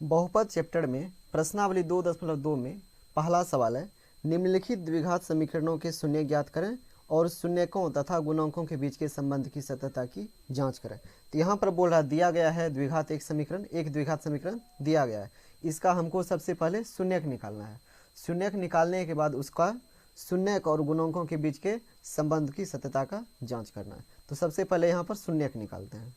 बहुपद चैप्टर में प्रश्नावली 2.2 में पहला सवाल है, निम्नलिखित द्विघात समीकरणों के शून्य ज्ञात करें और शून्यकों तथा गुणकों के बीच के संबंध की सत्यता की जांच करें। तो यहाँ पर बोल रहा दिया गया है द्विघात एक द्विघात समीकरण दिया गया है। इसका हमको सबसे पहले शून्यक निकालना है। शून्यक निकालने के बाद उसका शून्यक और गुणकों के बीच के संबंध की सत्यता का जांच करना है। तो सबसे पहले यहाँ पर शून्यक निकालते हैं।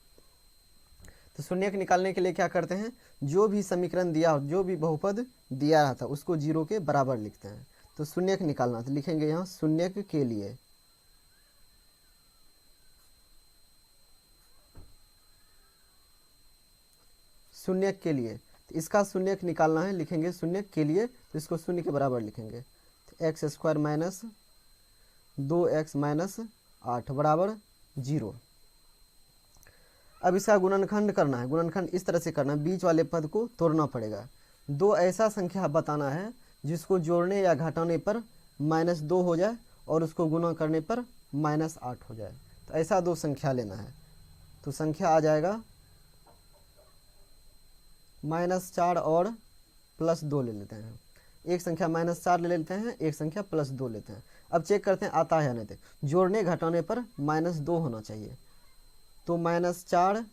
तो शून्यक निकालने के लिए क्या करते हैं, जो भी समीकरण दिया, जो भी बहुपद दिया रहा था उसको जीरो के बराबर लिखते हैं। तो शून्यक निकालना, तो लिखेंगे यहाँ शून्यक के लिए तो इसका शून्यक निकालना है, लिखेंगे शून्यक के लिए, तो इसको शून्य के बराबर लिखेंगे। तो x square minus 2x minus 8 बराबर 0। अब इसका गुणनखंड करना है। गुणनखंड इस तरह से करना है, बीच वाले पद को तोड़ना पड़ेगा। दो ऐसा संख्या बताना है जिसको जोड़ने या घटाने पर -2 हो जाए और उसको गुणा करने पर -8 हो जाए। तो ऐसा दो संख्या लेना है। तो संख्या आ जाएगा -4 और +2 ले लेते हैं। एक संख्या -4 ले लेते हैं, एक संख्या +2 लेते हैं। अब चेक करते हैं आता है या नहीं। जोड़ने घटाने पर -2 होना चाहिए, तो -4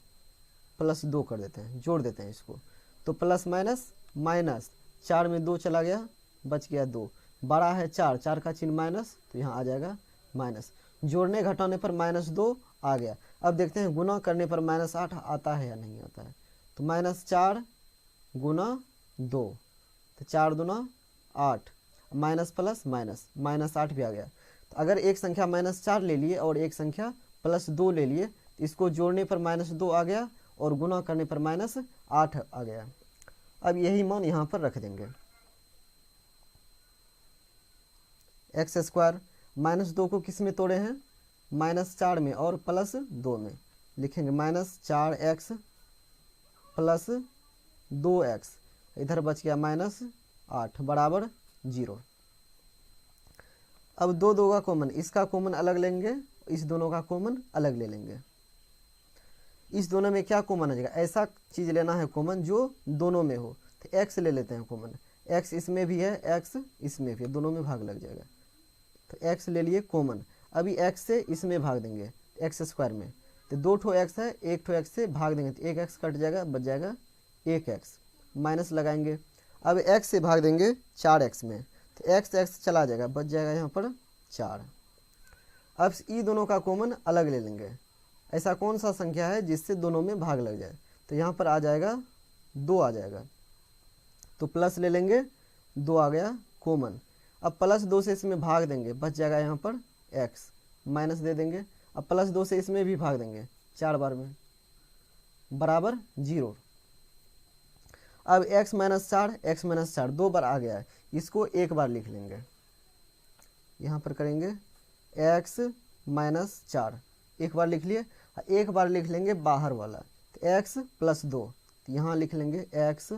+2 कर देते हैं, जोड़ देते हैं इसको। तो प्लस माइनस माइनस, 4 में 2 चला गया, बच गया 2। बड़ा है 4, 4 का चिन्ह माइनस, तो यहाँ आ जाएगा माइनस। जोड़ने घटाने पर -2 आ गया। अब देखते हैं गुना करने पर -8 आता है या नहीं आता है। तो -4 गुना 2, तो 4 दूना 8, माइनस प्लस माइनस, -8 भी आ गया। तो अगर एक संख्या -4 ले लिए और एक संख्या +2 ले लिए, इसको जोड़ने पर -2 आ गया और गुना करने पर -8 आ गया। अब यही मान यहाँ पर रख देंगे। एक्स स्क्वायर -2 को किस में तोड़े हैं, -4 में और +2 में। लिखेंगे -4x प्लस 2x, इधर बच गया -8 बराबर 0। अब दो का कॉमन, इसका कॉमन अलग लेंगे, इस दोनों का कॉमन अलग ले लेंगे। इस दोनों में क्या कॉमन आ जाएगा, ऐसा चीज लेना है कॉमन जो दोनों में हो। तो x ले लेते हैं कॉमन, x इसमें भी है, x इसमें भी है, दोनों में भाग लग जाएगा। तो x ले लिए कॉमन। अभी x से इसमें भाग देंगे, एक्स स्क्वायर में। तो 2 ठो x है, 1 ठो x से भाग देंगे, तो 1x कट जाएगा, बच जाएगा 1x। माइनस लगाएंगे, अब x से भाग देंगे 4x में, तो x चला जाएगा, बच जाएगा यहाँ पर 4। अब ई दोनों का कॉमन अलग ले लेंगे। ऐसा कौन सा संख्या है जिससे दोनों में भाग लग जाए, तो यहाँ पर आ जाएगा 2 आ जाएगा। तो प्लस ले लेंगे, 2 आ गया कॉमन। अब +2 से इसमें भाग देंगे, बच जाएगा यहाँ पर x, माइनस दे देंगे। अब +2 से इसमें भी भाग देंगे 4 बार में, बराबर 0। अब x - 4 2 बार आ गया है, इसको एक बार लिख लेंगे। यहाँ पर करेंगे x - 4, एक बार लिख लिए। एक बार लिख लेंगे बाहर वाला, तो x + 2, तो यहाँ लिख लेंगे x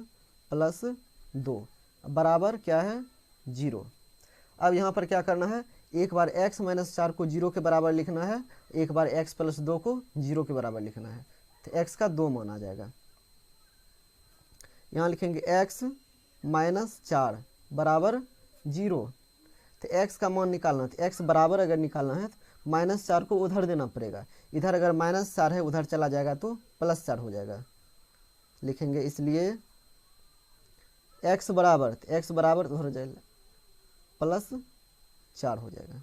+ 2 बराबर क्या है 0। अब यहाँ पर क्या करना है, एक बार x - 4 को 0 के बराबर लिखना है, एक बार x + 2 को 0 के बराबर लिखना है। तो x का 2 मान आ जाएगा। यहाँ लिखेंगे x - 4 बराबर 0। तो x का मान निकालना, तो x बराबर अगर निकालना है तो -4 को उधर देना पड़ेगा। इधर अगर -4 है, उधर चला जाएगा तो +4 हो जाएगा। लिखेंगे इसलिए x बराबर, तो x बराबर उधर जाएगा +4 हो जाएगा।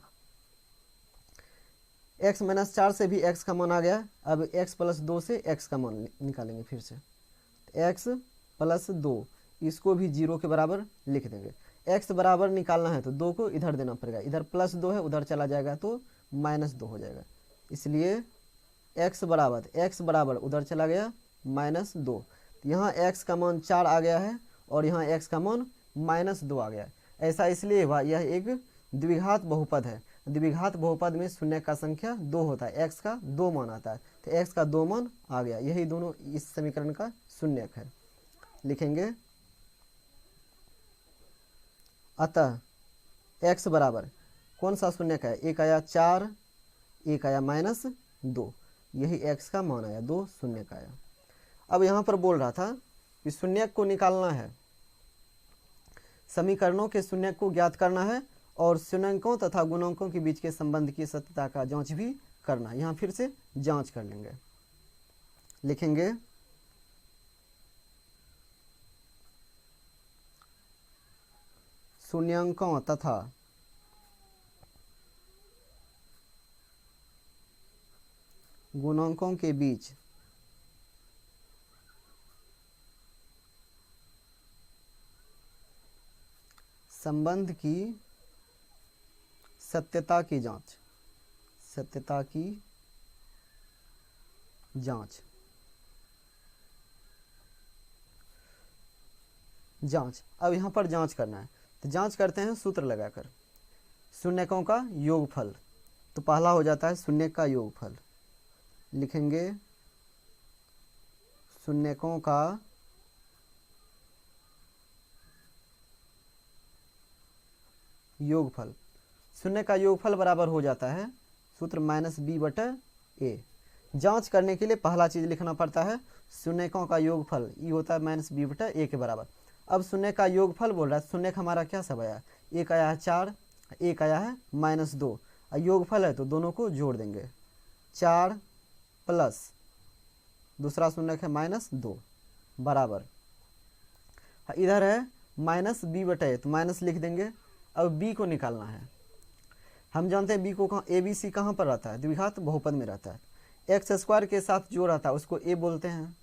x - 4 से भी x का मान आ गया। अब x + 2 से x का मान निकालेंगे फिर से। x + 2, इसको भी 0 के बराबर लिख देंगे। x बराबर निकालना है तो 2 को इधर देना पड़ेगा, इधर +2 है, उधर चला जाएगा तो -2 हो जाएगा। इसलिए x बराबर उधर चला गया -2। यहाँ x का मान 4 आ गया है और यहाँ x का मान -2 आ गया है। ऐसा इसलिए हुआ, यह एक द्विघात बहुपद है। द्विघात बहुपद में शून्य का संख्या 2 होता है, x का 2 मान आता है, तो x का 2 मान आ गया। यही दोनों इस समीकरण का शून्यक है। लिखेंगे अतः x बराबर कौन सा शून्यक है, एक आया 4, एक आया -2, यही x का मान आया, 2 शून्यक आया। अब यहाँ पर बोल रहा था कि शून्यक को निकालना है, समीकरणों के शून्यक को ज्ञात करना है और शून्यकों तथा गुणकों के बीच के संबंध की सत्यता का जांच भी करना है। यहाँ फिर से जांच कर लेंगे, लिखेंगे शून्यकों तथा गुणकों के बीच संबंध की सत्यता की जांच, सत्यता की जांच, जांच। अब यहाँ पर जांच करना है, तो जांच करते हैं सूत्र लगाकर। शून्यकों का योगफल, तो पहला हो जाता है शून्यक का योगफल, लिखेंगे शून्यकों का योगफल। शून्य का योगफल बराबर हो जाता है सूत्र -b/a। जांच करने के लिए पहला चीज लिखना पड़ता है शून्यकों का योगफल, ये होता है -b/a के बराबर। अब शून्य का योगफल बोल रहा है, शून्य हमारा क्या सब आया, एक आया है 4, एक आया है -2, और योगफल है तो दोनों को जोड़ देंगे, 4 प्लस दूसरा शून्य है -2 बराबर, इधर है -b/a, तो माइनस लिख देंगे। अब b को निकालना है। हम जानते हैं b को कहाँ, a b c कहाँ पर रहता है, द्विघात बहुपद में रहता है। एक्स स्क्वायर के साथ जो रहता है उसको a बोलते हैं,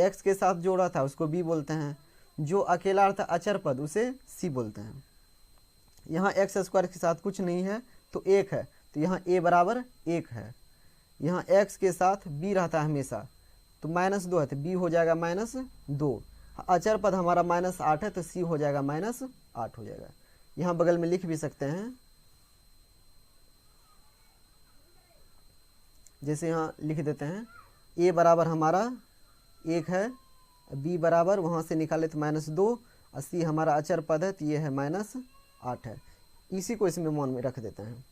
x के साथ जो रहता है उसको b बोलते हैं, जो अकेला रहता है अचर पद उसे c बोलते हैं। यहाँ एक्स स्क्वायर के साथ कुछ नहीं है तो 1 है, तो यहाँ a बराबर 1 है। यहाँ x के साथ b रहता है हमेशा, तो -2 है तो b हो जाएगा -2। अचर पद हमारा -8 है तो c हो जाएगा -8 हो जाएगा। यहाँ बगल में लिख भी सकते हैं, जैसे यहाँ लिख देते हैं a बराबर हमारा 1 है, b बराबर वहाँ से निकाले तो -2, और c हमारा अचर पद है तो ये है -8 है। इसी को इसमें मान में रख देते हैं।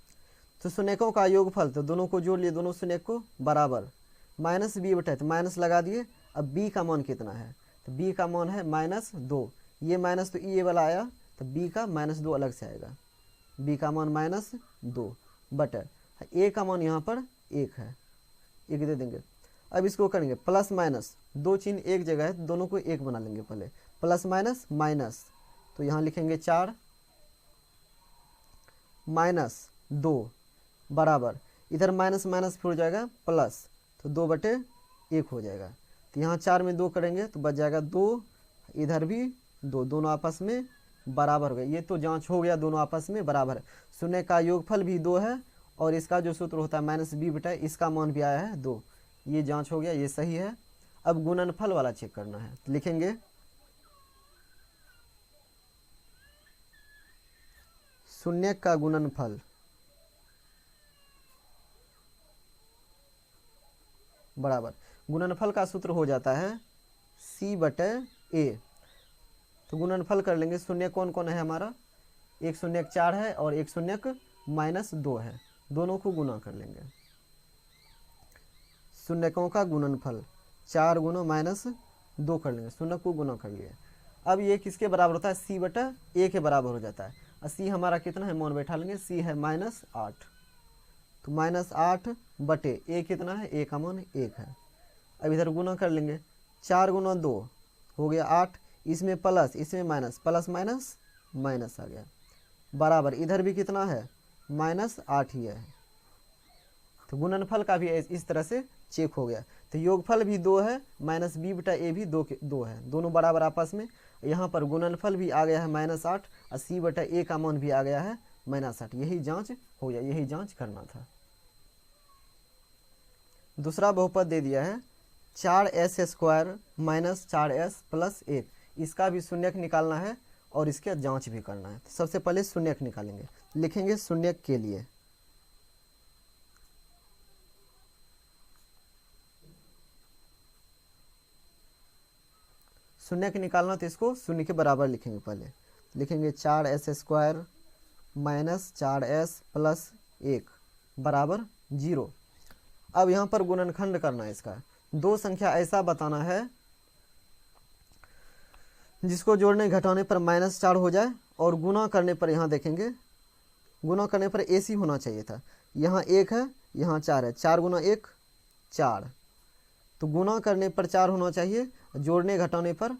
तो शून्यकों का योगफल, तो दोनों को जोड़ लिए, दोनों शून्य को बराबर, -b/, तो माइनस लगा दिए। अब b का मान कितना है, तो b का मान है -2, ये माइनस तो ये वाला आया तो b का -2 अलग से आएगा, b का मान -2 बटे a का मान यहाँ पर 1 है, 1 दे देंगे। अब इसको करेंगे प्लस माइनस, दो चिन्ह एक जगह है तो दोनों को एक बना लेंगे पहले, प्लस माइनस माइनस, तो यहाँ लिखेंगे 4 -2 बराबर, इधर माइनस माइनस फिर हो जाएगा प्लस, तो 2/1 हो जाएगा। तो यहाँ 4 में 2 करेंगे तो बच जाएगा 2, इधर भी 2, दोनों आपस में बराबर हो गए। ये तो जांच हो गया, दोनों आपस में बराबर है। शून्य का योगफल भी 2 है और इसका जो सूत्र होता है -b/, इसका मान भी आया है 2, ये जांच हो गया, ये सही है। अब गुणनफल वाला चेक करना है, तो लिखेंगे शून्य का गुणनफल बराबर, गुणनफल का सूत्र हो जाता है c/a। तो गुणनफल कर लेंगे, शून्य कौन कौन है हमारा, एक शून्य 4 है और एक शून्य -2 है, दोनों को गुणा कर लेंगे। शून्यकों का गुणनफल 4 गुना -2 कर लेंगे, शून्य को गुना कर लिए। अब ये किसके बराबर होता है, c/a के बराबर हो जाता है। और c हमारा कितना है, मान बैठा लेंगे, c है -8, तो -8 बटे a कितना है, a का मान 1 है। अब इधर गुना कर लेंगे, 4 गुना 2 हो गया 8, इसमें प्लस इसमें माइनस, प्लस माइनस माइनस आ गया बराबर, इधर भी कितना है -8 ही है। तो गुणनफल का भी इस तरह से चेक हो गया। तो योगफल भी 2 है, -b/a भी 2 है, दोनों बराबर आपस में। यहाँ पर गुणनफल भी आ गया है -8 और c/a का मान भी आ गया है -8, यही जांच हो गया, यही जांच करना था। दूसरा बहुपद दे दिया है 4s² - 4s + 1, इसका भी शून्यक निकालना है और इसके जांच भी करना है। तो सबसे पहले शून्यक निकालेंगे, लिखेंगे शून्यक के लिए शून्यक निकालना, तो इसको शून्य के बराबर लिखेंगे। पहले लिखेंगे 4s² - 4s + 1 बराबर 0। अब यहाँ पर गुणनखंड करना है इसका, दो संख्या ऐसा बताना है जिसको जोड़ने घटाने पर -4 हो जाए और गुना करने पर यहाँ देखेंगे, गुना करने पर AC होना चाहिए था। यहाँ 1 है, यहाँ 4 है, 4 गुना 1 4, तो गुना करने पर 4 होना चाहिए, जोड़ने घटाने पर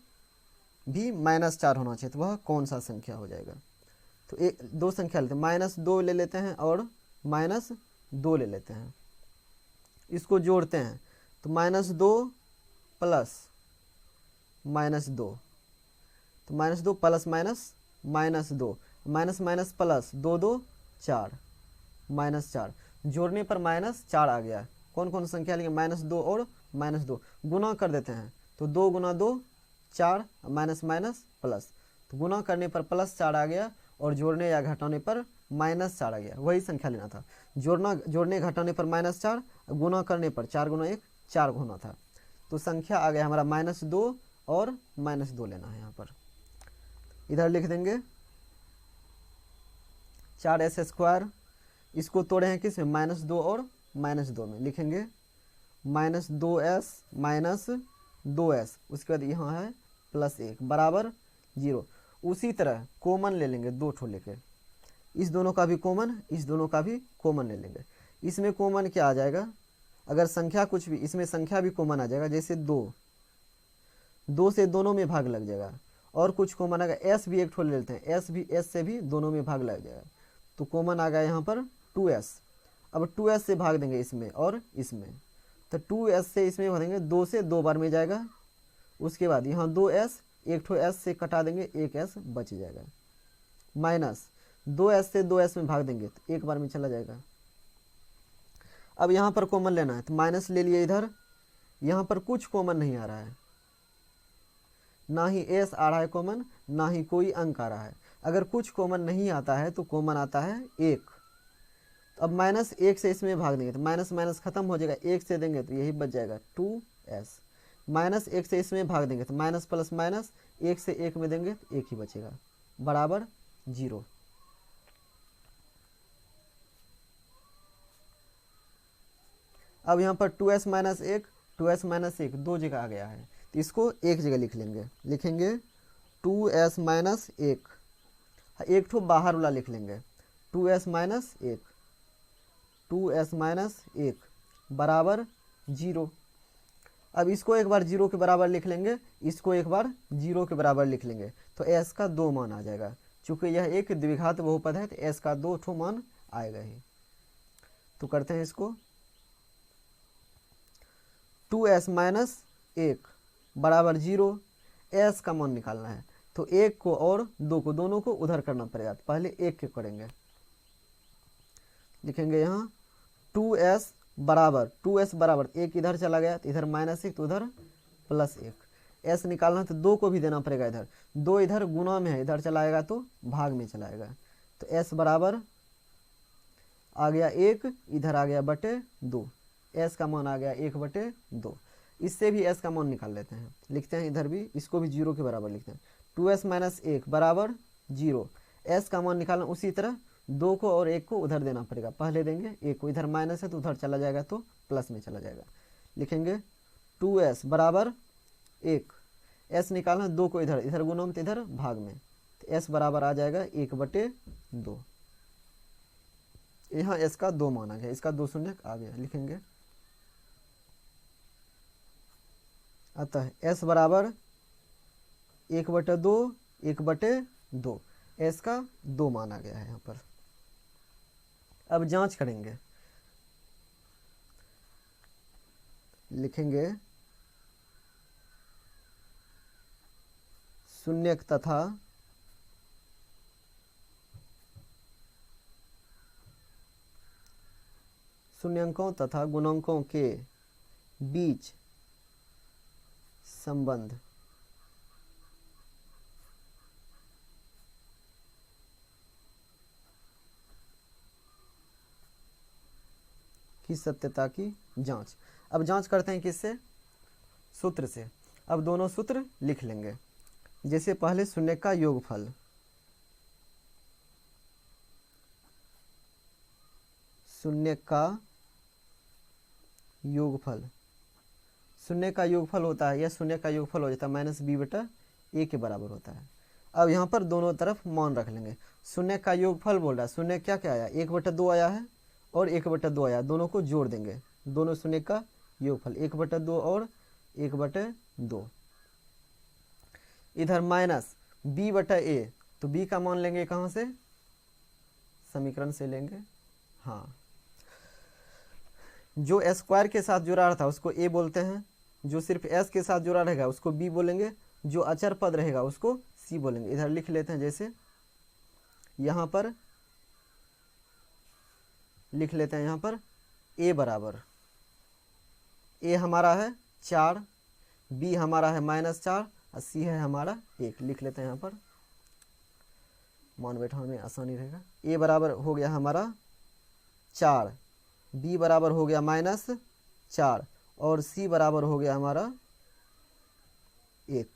भी -4 होना चाहिए। तो वह कौन सा संख्या हो जाएगा? तो दो संख्या लेते हैं, -2 ले लेते हैं और -2 ले लेते हैं, इसको जोड़ते हैं तो -2 प्लस -2, तो -2 प्लस -2, माइनस माइनस प्लस, 2 2 4, -4, जोड़ने पर -4 आ गया। कौन कौन संख्या लेंगे? -2 और -2, गुना कर देते हैं तो 2 गुना 2 4, माइनस माइनस प्लस, तो गुना करने पर +4 आ गया और जोड़ने या घटाने पर -4 आ गया। वही संख्या लेना था, जोड़ने घटाने पर -4, गुना करने पर 4 गुना 1 4 गुना था, तो संख्या आ गया हमारा -2 और -2 लेना है। यहाँ पर इधर लिख देंगे 4s², इसको तोड़े हैं किस में? -2 और -2 में, लिखेंगे -2s 2s, उसके बाद यहाँ है +1 बराबर 0। उसी तरह कॉमन ले लेंगे, 2 ठो लेके, इस दोनों का भी कॉमन, इस दोनों का भी कॉमन ले लेंगे। इसमें कॉमन क्या आ जाएगा? अगर संख्या कुछ भी, इसमें संख्या भी कॉमन आ जाएगा, जैसे 2 से दोनों में भाग लग जाएगा, और कुछ कॉमन आएगा, s भी एक ठो ले लेते हैं, s से भी दोनों में भाग लग जाएगा, तो कॉमन आ गया यहाँ पर 2s। अब 2s से भाग देंगे इसमें और इसमें, तो 2s से इसमें भाग देंगे, 2 से 2 बार में जाएगा, उसके बाद यहाँ 2s, एक ठो s से कटा देंगे, एक s बच जाएगा, माइनस 2s से 2s में भाग देंगे तो एक बार में चला जाएगा। अब यहाँ पर कॉमन लेना है तो माइनस ले लिए इधर, यहाँ पर कुछ कॉमन नहीं आ रहा है, ना ही s आ रहा है कॉमन, ना ही कोई अंक आ रहा है। अगर कुछ कॉमन नहीं आता है तो कॉमन आता है 1। अब -1 से इसमें भाग देंगे तो माइनस माइनस खत्म हो जाएगा, 1 से देंगे तो यही बच जाएगा 2s, -1 से इसमें भाग देंगे तो माइनस प्लस माइनस, 1 से 1 में देंगे तो 1 ही बचेगा, बराबर 0। अब यहाँ पर 2s - 1, 2s - 1 दो जगह आ गया है, तो इसको एक जगह लिख लेंगे, लिखेंगे 2s - 1, एक ठो बाहर वाला लिख लेंगे 2s - 1, 2s - 1 बराबर 0। अब इसको एक बार 0 के बराबर लिख लेंगे, इसको एक बार 0 के बराबर लिख लेंगे, तो s का 2 मान आ जाएगा। चूंकि यह एक द्विघात बहुपद है तो s का 2 ठो मान आएगा ही। तो करते हैं इसको, 2s - 1 बराबर 0, s का मान निकालना है तो 1 को और 2 को दोनों को उधर करना पड़ेगा, तो पहले 1 के करेंगे, लिखेंगे यहाँ 2s बराबर 1 इधर चला गया तो इधर -1 तो उधर +1, s निकालना तो 2 को भी देना पड़ेगा, इधर 2 इधर गुना में है, इधर चलाएगा तो भाग में चलाएगा, तो s बराबर आ गया 1, इधर आ गया /2, s का मान आ गया 1/2। इससे भी s का मान निकाल लेते हैं, लिखते हैं इधर भी, इसको भी 0 के बराबर लिखते हैं, 2s - 1 बराबर 0, s का मान निकालना उसी तरह 2 को और 1 को उधर देना पड़ेगा, पहले देंगे 1 को, इधर माइनस है तो उधर चला जाएगा तो प्लस में चला जाएगा, लिखेंगे 2s बराबर 1, s निकालना 2 को इधर गुना में तो इधर भाग में, तो s बराबर आ जाएगा 1/2। यहाँ s का 2 मान आ गया, इसका 2 शून्य आ गया, लिखेंगे अतः s बराबर 1/2, 1/2, s का 2 मान आ गया है यहाँ पर। अब जांच करेंगे, लिखेंगे शून्यक तथा शून्यंकों तथा गुणकों के बीच संबंध की सत्यता की जांच। अब जांच करते हैं किससे? सूत्र से। अब दोनों सूत्र लिख लेंगे, जैसे पहले शून्य का योगफल, शून्य का योगफल, शून्य का योगफल होता है, यह शून्य का योगफल हो जाता है -b/a, ए के बराबर होता है। अब यहाँ पर दोनों तरफ मान रख लेंगे। शून्य का योगफल बोल रहा है, शून्य क्या क्या आया, 1/2 आया है और 1/2 आया, दोनों को जोड़ देंगे, दोनों शून्य का योगफल 1/2 और 1/2। इधर माइनस b/a, तो b का मान लेंगे कहाँ से, समीकरण से लेंगे। हाँ, जो स्क्वायर के साथ जुड़ा रहता है उसको a बोलते हैं, जो सिर्फ s के साथ जुड़ा रहेगा उसको b बोलेंगे, जो अचर पद रहेगा उसको c बोलेंगे। इधर लिख लेते हैं, जैसे यहाँ पर लिख लेते हैं, यहाँ पर a बराबर, a हमारा है 4, b हमारा है -4 और c है हमारा 1। लिख लेते हैं यहाँ पर, मान बैठाने में आसानी रहेगा। a बराबर हो गया हमारा 4, b बराबर हो गया -4 और c बराबर हो गया हमारा 1।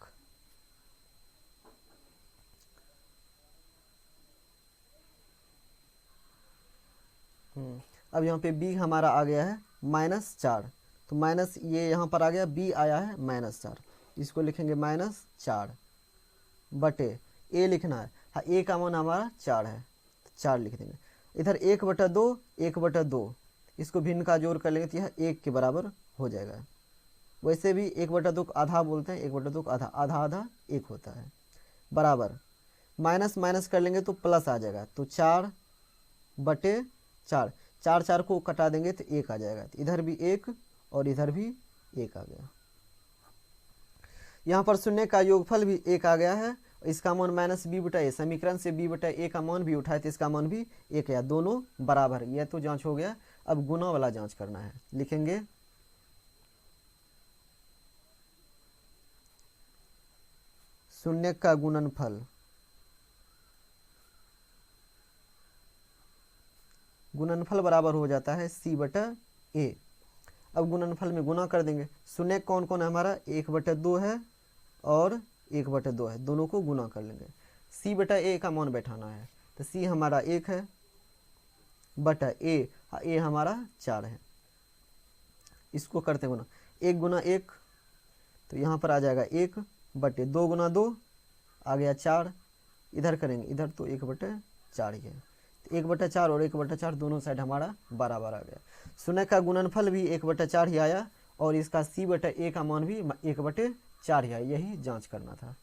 अब यहाँ पे b हमारा आ गया है -4, तो माइनस ये यहाँ पर आ गया, b आया है -4, इसको लिखेंगे -4 बटे a लिखना है। हाँ, a का मान हमारा 4 है, 4 लिख देंगे। इधर 1/2, 1/2 इसको भिन्न का जोड़ कर लेंगे तो यह 1 के बराबर हो जाएगा। वैसे भी 1/2 को आधा बोलते हैं, 1/2 को आधा, आधा आधा 1 होता है, बराबर माइनस माइनस कर लेंगे तो प्लस आ जाएगा, तो 4/4, 4 4 को कटा देंगे तो 1 आ जाएगा, तो इधर भी 1 और इधर भी 1 आ गया। यहाँ पर शून्य का योगफल भी 1 आ गया है, इसका मान -b/a, समीकरण से b/a का मान भी उठाए तो इसका मान भी 1 है, दोनों बराबर, यह तो जांच हो गया। अब गुना वाला जांच करना है, लिखेंगे शून्य का गुणनफल, गुणनफल बराबर हो जाता है c/a। अब गुणनफल में गुना कर देंगे, शून्य कौन कौन है हमारा, 1/2 है और 1/2 है, दोनों को गुना कर लेंगे। c/a का मान बैठाना है, तो c हमारा 1 है बटा a हमारा 4 है, इसको करते गुना, 1 गुना 1 तो यहाँ पर आ जाएगा 1 बटे 2 गुना 2 आ गया 4, इधर करेंगे, इधर तो 1/4 ही है, 1/4 और 1/4 दोनों साइड हमारा बराबर आ गया। शून्य का गुणनफल भी 1/4 ही आया और इसका c/a का मान भी 1/4 ही आया, यही जांच करना था।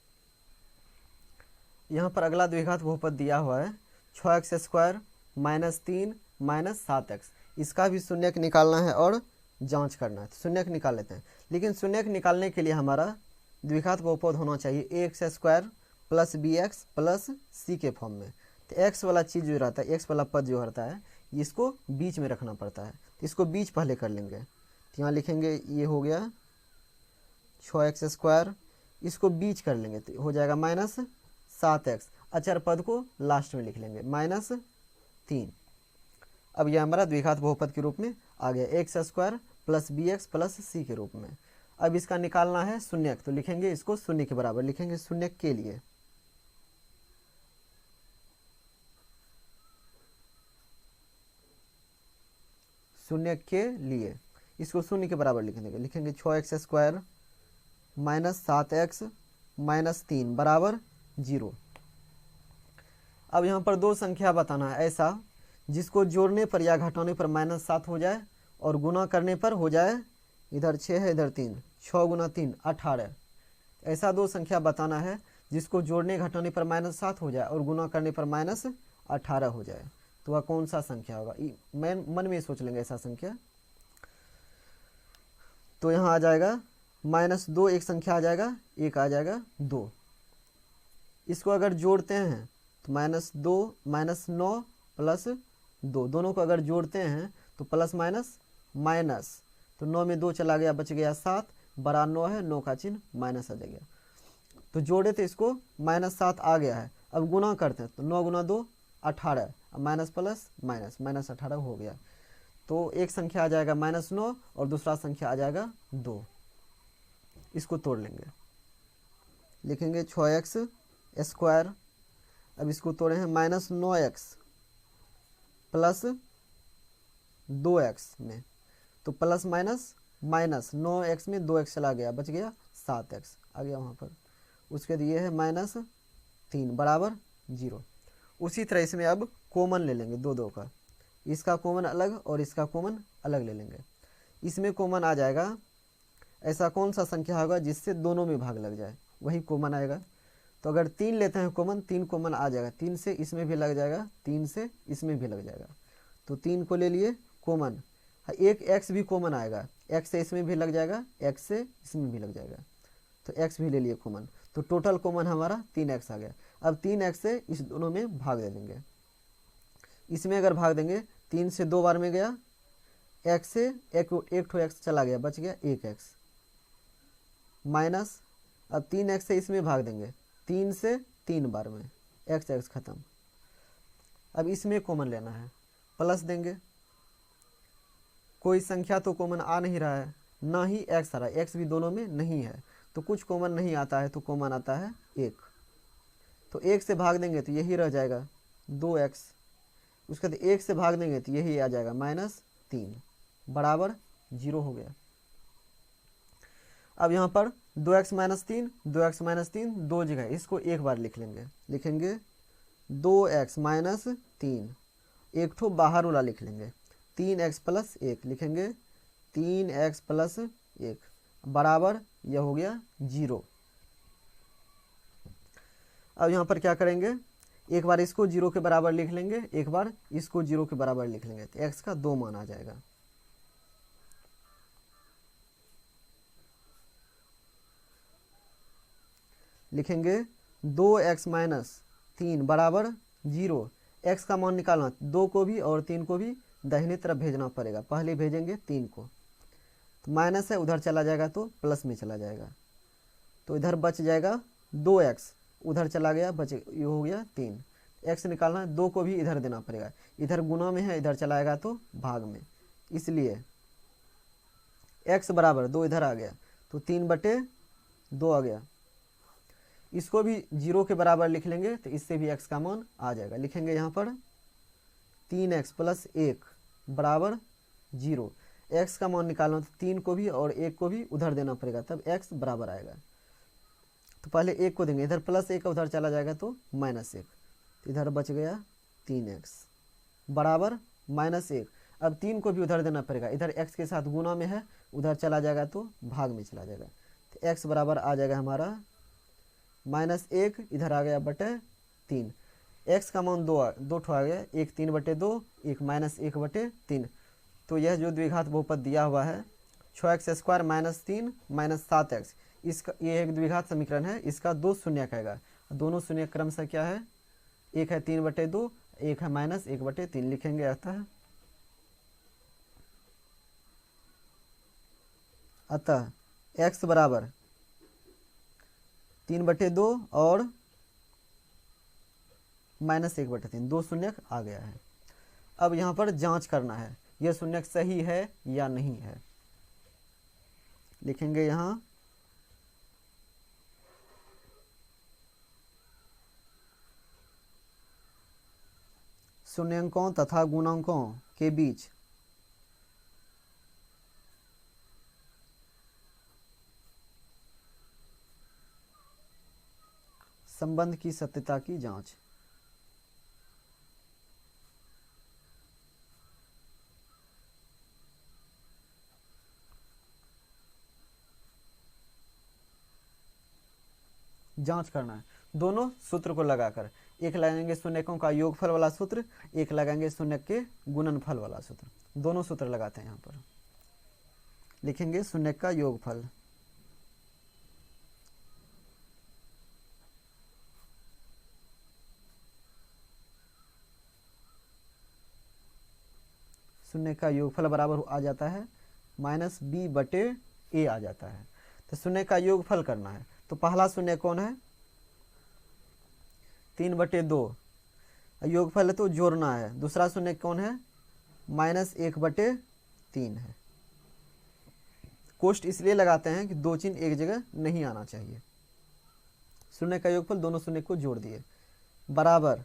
यहाँ पर अगला द्विघात बहुपद दिया हुआ है 6x² -3 -7x, इसका भी शून्यक निकालना है और जांच करना है, तो शून्यक निकाल लेते हैं। लेकिन शून्यक निकालने के लिए हमारा द्विघात बहुपद होना चाहिए ax² + bx + c के फॉर्म में, तो x वाला चीज़ जो रहता है, x वाला पद जो रहता है, इसको बीच में रखना पड़ता है, तो इसको बीच पहले कर लेंगे। तो यहाँ लिखेंगे, ये हो गया 6x², इसको बीच कर लेंगे तो हो जाएगा -7x, अचर पद को लास्ट में लिख लेंगे -3। अब यह हमारा द्विघात बहुपद के रूप में आ गया, x² + bx + c के रूप में। अब इसका निकालना है शून्यक, तो लिखेंगे इसको शून्य के बराबर, लिखेंगे शून्यक के लिए, शून्य के लिए इसको शून्य के बराबर लिख देंगे, लिखेंगे 6x² -7x -3 बराबर 0। अब यहाँ पर दो संख्या बताना है ऐसा जिसको जोड़ने पर या घटाने पर -7 हो जाए और गुना करने पर हो जाए, इधर 6 है इधर 3, 6 गुना 3 18। ऐसा दो संख्या बताना है जिसको जोड़ने घटाने पर -7 हो जाए और गुना करने पर -18 हो जाए, तो वह कौन सा संख्या होगा, मन में सोच लेंगे ऐसा संख्या। तो यहाँ आ जाएगा -2 एक संख्या आ जाएगा, एक आ जाएगा 2। इसको अगर जोड़ते हैं तो -2 -9 + 2, दोनों को अगर जोड़ते हैं तो प्लस माइनस माइनस, तो 9 में 2 चला गया, बच गया 7, बड़ा 9 है, 9 का चिन्ह माइनस आ जाएगा। तो जोड़े तो इसको -7 आ गया है, अब गुना करते हैं तो 9 गुना 2 18, माइनस प्लस माइनस -18 हो गया। तो एक संख्या आ जाएगा -9 और दूसरा संख्या आ जाएगा 2। इसको तोड़ लेंगे, लिखेंगे 6x²। अब इसको तोड़े हैं -9x + 2x में, तो प्लस माइनस माइनस 9x में 2x चला गया, बच गया 7x आ गया वहाँ पर। उसके बाद ये है -3 बराबर 0। उसी तरह इसमें अब कॉमन ले लेंगे दो दो का, इसका कॉमन अलग और इसका कॉमन अलग ले लेंगे। इसमें कॉमन आ जाएगा, ऐसा कौन सा संख्या होगा जिससे दोनों में भाग लग जाए, वही कॉमन आएगा। तो अगर 3 लेते हैं कॉमन, 3 कॉमन आ जाएगा, 3 से इसमें भी लग जाएगा, 3 से इसमें भी लग जाएगा। तो 3 को ले लिए कॉमन। एक x भी कॉमन आएगा, x से इसमें भी लग जाएगा, x से इसमें भी लग जाएगा, तो x भी ले लिए कॉमन। तो टोटल कॉमन हमारा 3x आ गया। अब 3x से इस दोनों में भाग दे देंगे। इसमें अगर भाग देंगे, 3 से 2 बार में गया, x से एक ठो x चला गया, बच गया 1x माइनस। अब 3x से इसमें भाग देंगे, 3 से 3 बार में, x खत्म। अब इसमें कॉमन लेना है, प्लस देंगे। कोई संख्या तो कॉमन आ नहीं रहा है, ना ही x आ रहा है, x भी दोनों में नहीं है, तो कुछ कॉमन नहीं आता है, तो कॉमन आता है 1। तो 1 से भाग देंगे तो यही रह जाएगा 2x। उसके बाद 1 से भाग देंगे तो यही आ जाएगा -3 बराबर 0 हो गया। अब यहाँ पर 2x -3, 2x -3 दो जगह, इसको एक बार लिख लेंगे। लिखेंगे 2x -3, एक ठो बाहर वाला लिख लेंगे, 3x + 1 लिखेंगे, 3x + 1 बराबर यह हो गया 0। अब यहाँ पर क्या करेंगे, एक बार इसको 0 के बराबर लिख लेंगे, एक बार इसको 0 के बराबर लिख लेंगे, तो x का 2 मान आ जाएगा। लिखेंगे 2x - 3 बराबर 0। x का मान निकालना, 2 को भी और 3 को भी दाहिने तरफ भेजना पड़ेगा। पहले भेजेंगे 3 को, तो माइनस है, उधर चला जाएगा तो प्लस में चला जाएगा, तो इधर बच जाएगा 2x, उधर चला गया, बच ये हो गया 3। x निकालना है, 2 को भी इधर देना पड़ेगा, इधर गुना में है, इधर चलाएगा तो भाग में, इसलिए x बराबर 2 इधर आ गया, तो 3/2 आ गया। इसको भी 0 के बराबर लिख लेंगे, तो इससे भी x का मान आ जाएगा। लिखेंगे यहाँ पर 3x + 1 बराबर 0। x का मान निकालना, तो 3 को भी और 1 को भी उधर देना पड़ेगा, तब x बराबर आएगा। तो पहले 1 को देंगे, इधर +1 उधर चला जाएगा तो -1, तो इधर बच गया 3x बराबर -1। अब 3 को भी उधर देना पड़ेगा, इधर x के साथ गुना में है, उधर चला जाएगा तो भाग में चला जाएगा, तो x बराबर आ जाएगा हमारा -1, इधर आ गया बटे 3। x का मान 2 ठो आ गया, 1 3/2, एक -1/3। तो यह जो द्विघात बहुपद दिया हुआ है 6x² -3 -7x, इसका ये एक द्विघात समीकरण है, इसका 2 शून्यक आएगा। दोनों शून्य क्रमशः क्या है, एक है 3/2, एक है -1/3 लिखेंगे। अतः x बराबर 3/2 और -1/3, 2 शून्यक आ गया है। अब यहाँ पर जांच करना है, यह शून्यक सही है या नहीं है। लिखेंगे यहाँ शून्यंकों तथा गुणांकों के बीच संबंध की सत्यता की जांच। जांच करना है दोनों सूत्र को लगाकर, एक लगाएंगे शून्यकों का योगफल वाला सूत्र, एक लगाएंगे शून्यक के गुणनफल वाला सूत्र। दोनों सूत्र लगाते हैं यहाँ पर। लिखेंगे शून्यक का योगफल, शून्य का योगफल बराबर आ जाता है -b/a आ जाता है। तो शून्य का योगफल करना है, तो पहला शून्य कौन है, 3/2, योगफल है तो जोड़ना है। दूसरा शून्य कौन है, -1/3 है। कोष्ठ इसलिए लगाते हैं कि 2 चिन्ह एक जगह नहीं आना चाहिए। शून्य का योगफल दोनों शून्य को जोड़ दिए, बराबर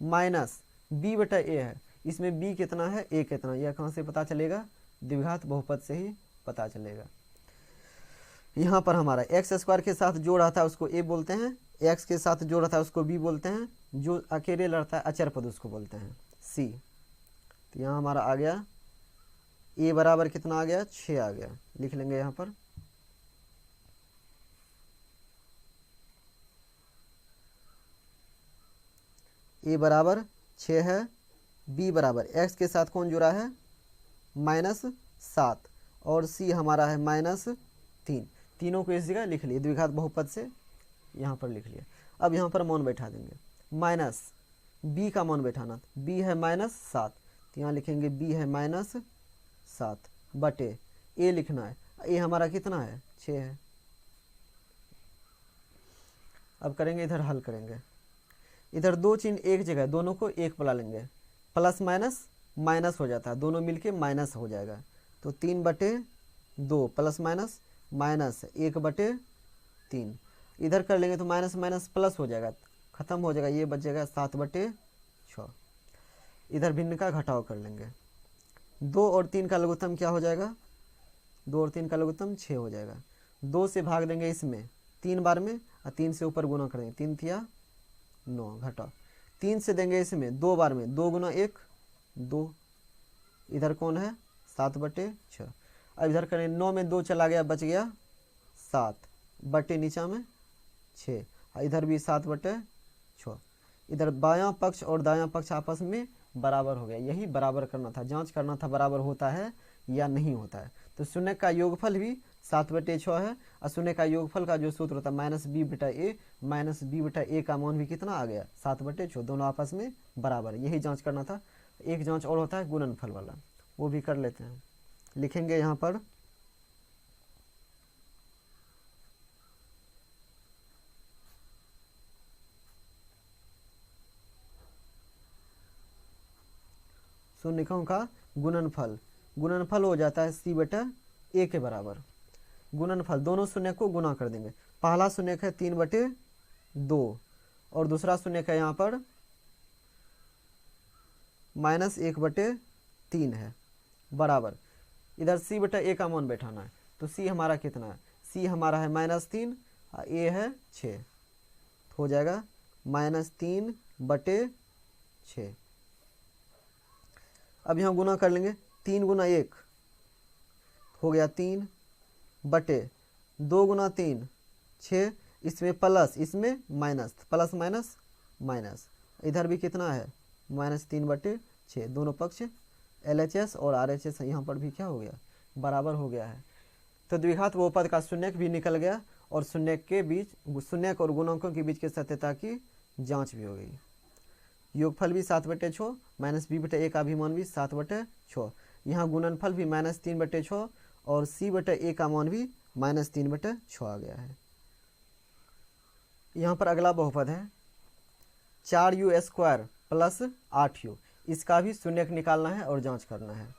-b/a है। इसमें b कितना है, a कितना, यह कहाँ से पता चलेगा, द्विघात बहुपद से ही पता चलेगा। यहाँ पर हमारा एक्स स्क्वायर के साथ जो रहता है उसको ए बोलते हैं, एक्स के साथ जो रहता है उसको बी बोलते हैं, जो अकेले रहता है अचर पद उसको बोलते हैं सी। तो यहाँ हमारा आ गया ए बराबर कितना आ गया 6 आ गया, लिख लेंगे यहाँ पर। ए बराबर 6 है, बी बराबर एक्स के साथ कौन जुड़ा है -7 और सी हमारा है -3। तीनों को इस जगह लिख लिए द्विघात बहुपद से यहाँ पर लिख लिया। अब यहाँ पर मान बैठा देंगे, माइनस बी का मान बैठाना, बी है -7 तो यहाँ लिखेंगे बी है -7 बटे ए लिखना है, ए हमारा कितना है 6 है। अब करेंगे इधर हल करेंगे, इधर दो चिन्ह एक जगह, दोनों को एक बुला लेंगे, प्लस माइनस माइनस हो जाता है, दोनों मिलके माइनस हो जाएगा। तो 3/2 प्लस माइनस माइनस 1/3, इधर कर लेंगे तो माइनस माइनस प्लस हो जाएगा, खत्म हो जाएगा, ये बच जाएगा 7/6। इधर भिन्न का घटाव कर लेंगे, 2 और 3 का लघुत्तम क्या हो जाएगा, 2 और 3 का लघुत्तम 6 हो जाएगा। 2 से भाग देंगे इसमें 3 बार में और 3 से ऊपर गुना करेंगे, 3 तिया 9 घटाओ, 3 से देंगे इसमें 2 बार में, 2 गुना 1 2, इधर कौन है 7/6। अब इधर करें 9 में 2 चला गया, बच गया 7 बटे नीचा में 6, इधर भी 7/6। इधर बायां पक्ष और दायां पक्ष आपस में बराबर हो गया, यही बराबर करना था, जांच करना था बराबर होता है या नहीं होता है। तो शून्य का योगफल भी 7/6 है और शून्य का योगफल का जो सूत्र होता है -b/a, -b/a का मान भी कितना आ गया 7/6, दोनों आपस में बराबर, यही जांच करना था। एक जांच और होता है गुणनफल वाला, वो भी कर लेते हैं, लिखेंगे यहाँ पर शून्यकों का गुणनफल, गुणनफल हो जाता है c/a के बराबर। गुणनफल दोनों शून्य को गुना कर देंगे, पहला शून्य है 3/2 और दूसरा शून्य है यहाँ पर -1/3 है, बराबर इधर c/a का मान बैठाना है। तो c हमारा कितना है, c हमारा है -3 और a है 6, हो जाएगा -3/6। अब यहाँ गुना कर लेंगे, 3 गुना 1 हो गया 3 बटे 2 गुना 3 6, इसमें प्लस इसमें माइनस, प्लस माइनस माइनस, इधर भी कितना है -3/6, दोनों पक्ष LHS और RHS यहाँ पर भी क्या हो गया बराबर हो गया है। तो द्विघात बहुपद का शून्यक भी निकल गया और शून्यक के बीच, शून्यक और गुणकों के बीच की सत्यता की जांच भी हो गई। योगफल भी 7/6, -b/a का भी मान भी 7/6, यहाँ गुणनफल भी -3/6 और c/a का मान भी -3/6 आ गया है। यहाँ पर अगला बहुपद है 4u² प्लस 8u, इसका भी शून्यक निकालना है और जांच करना है।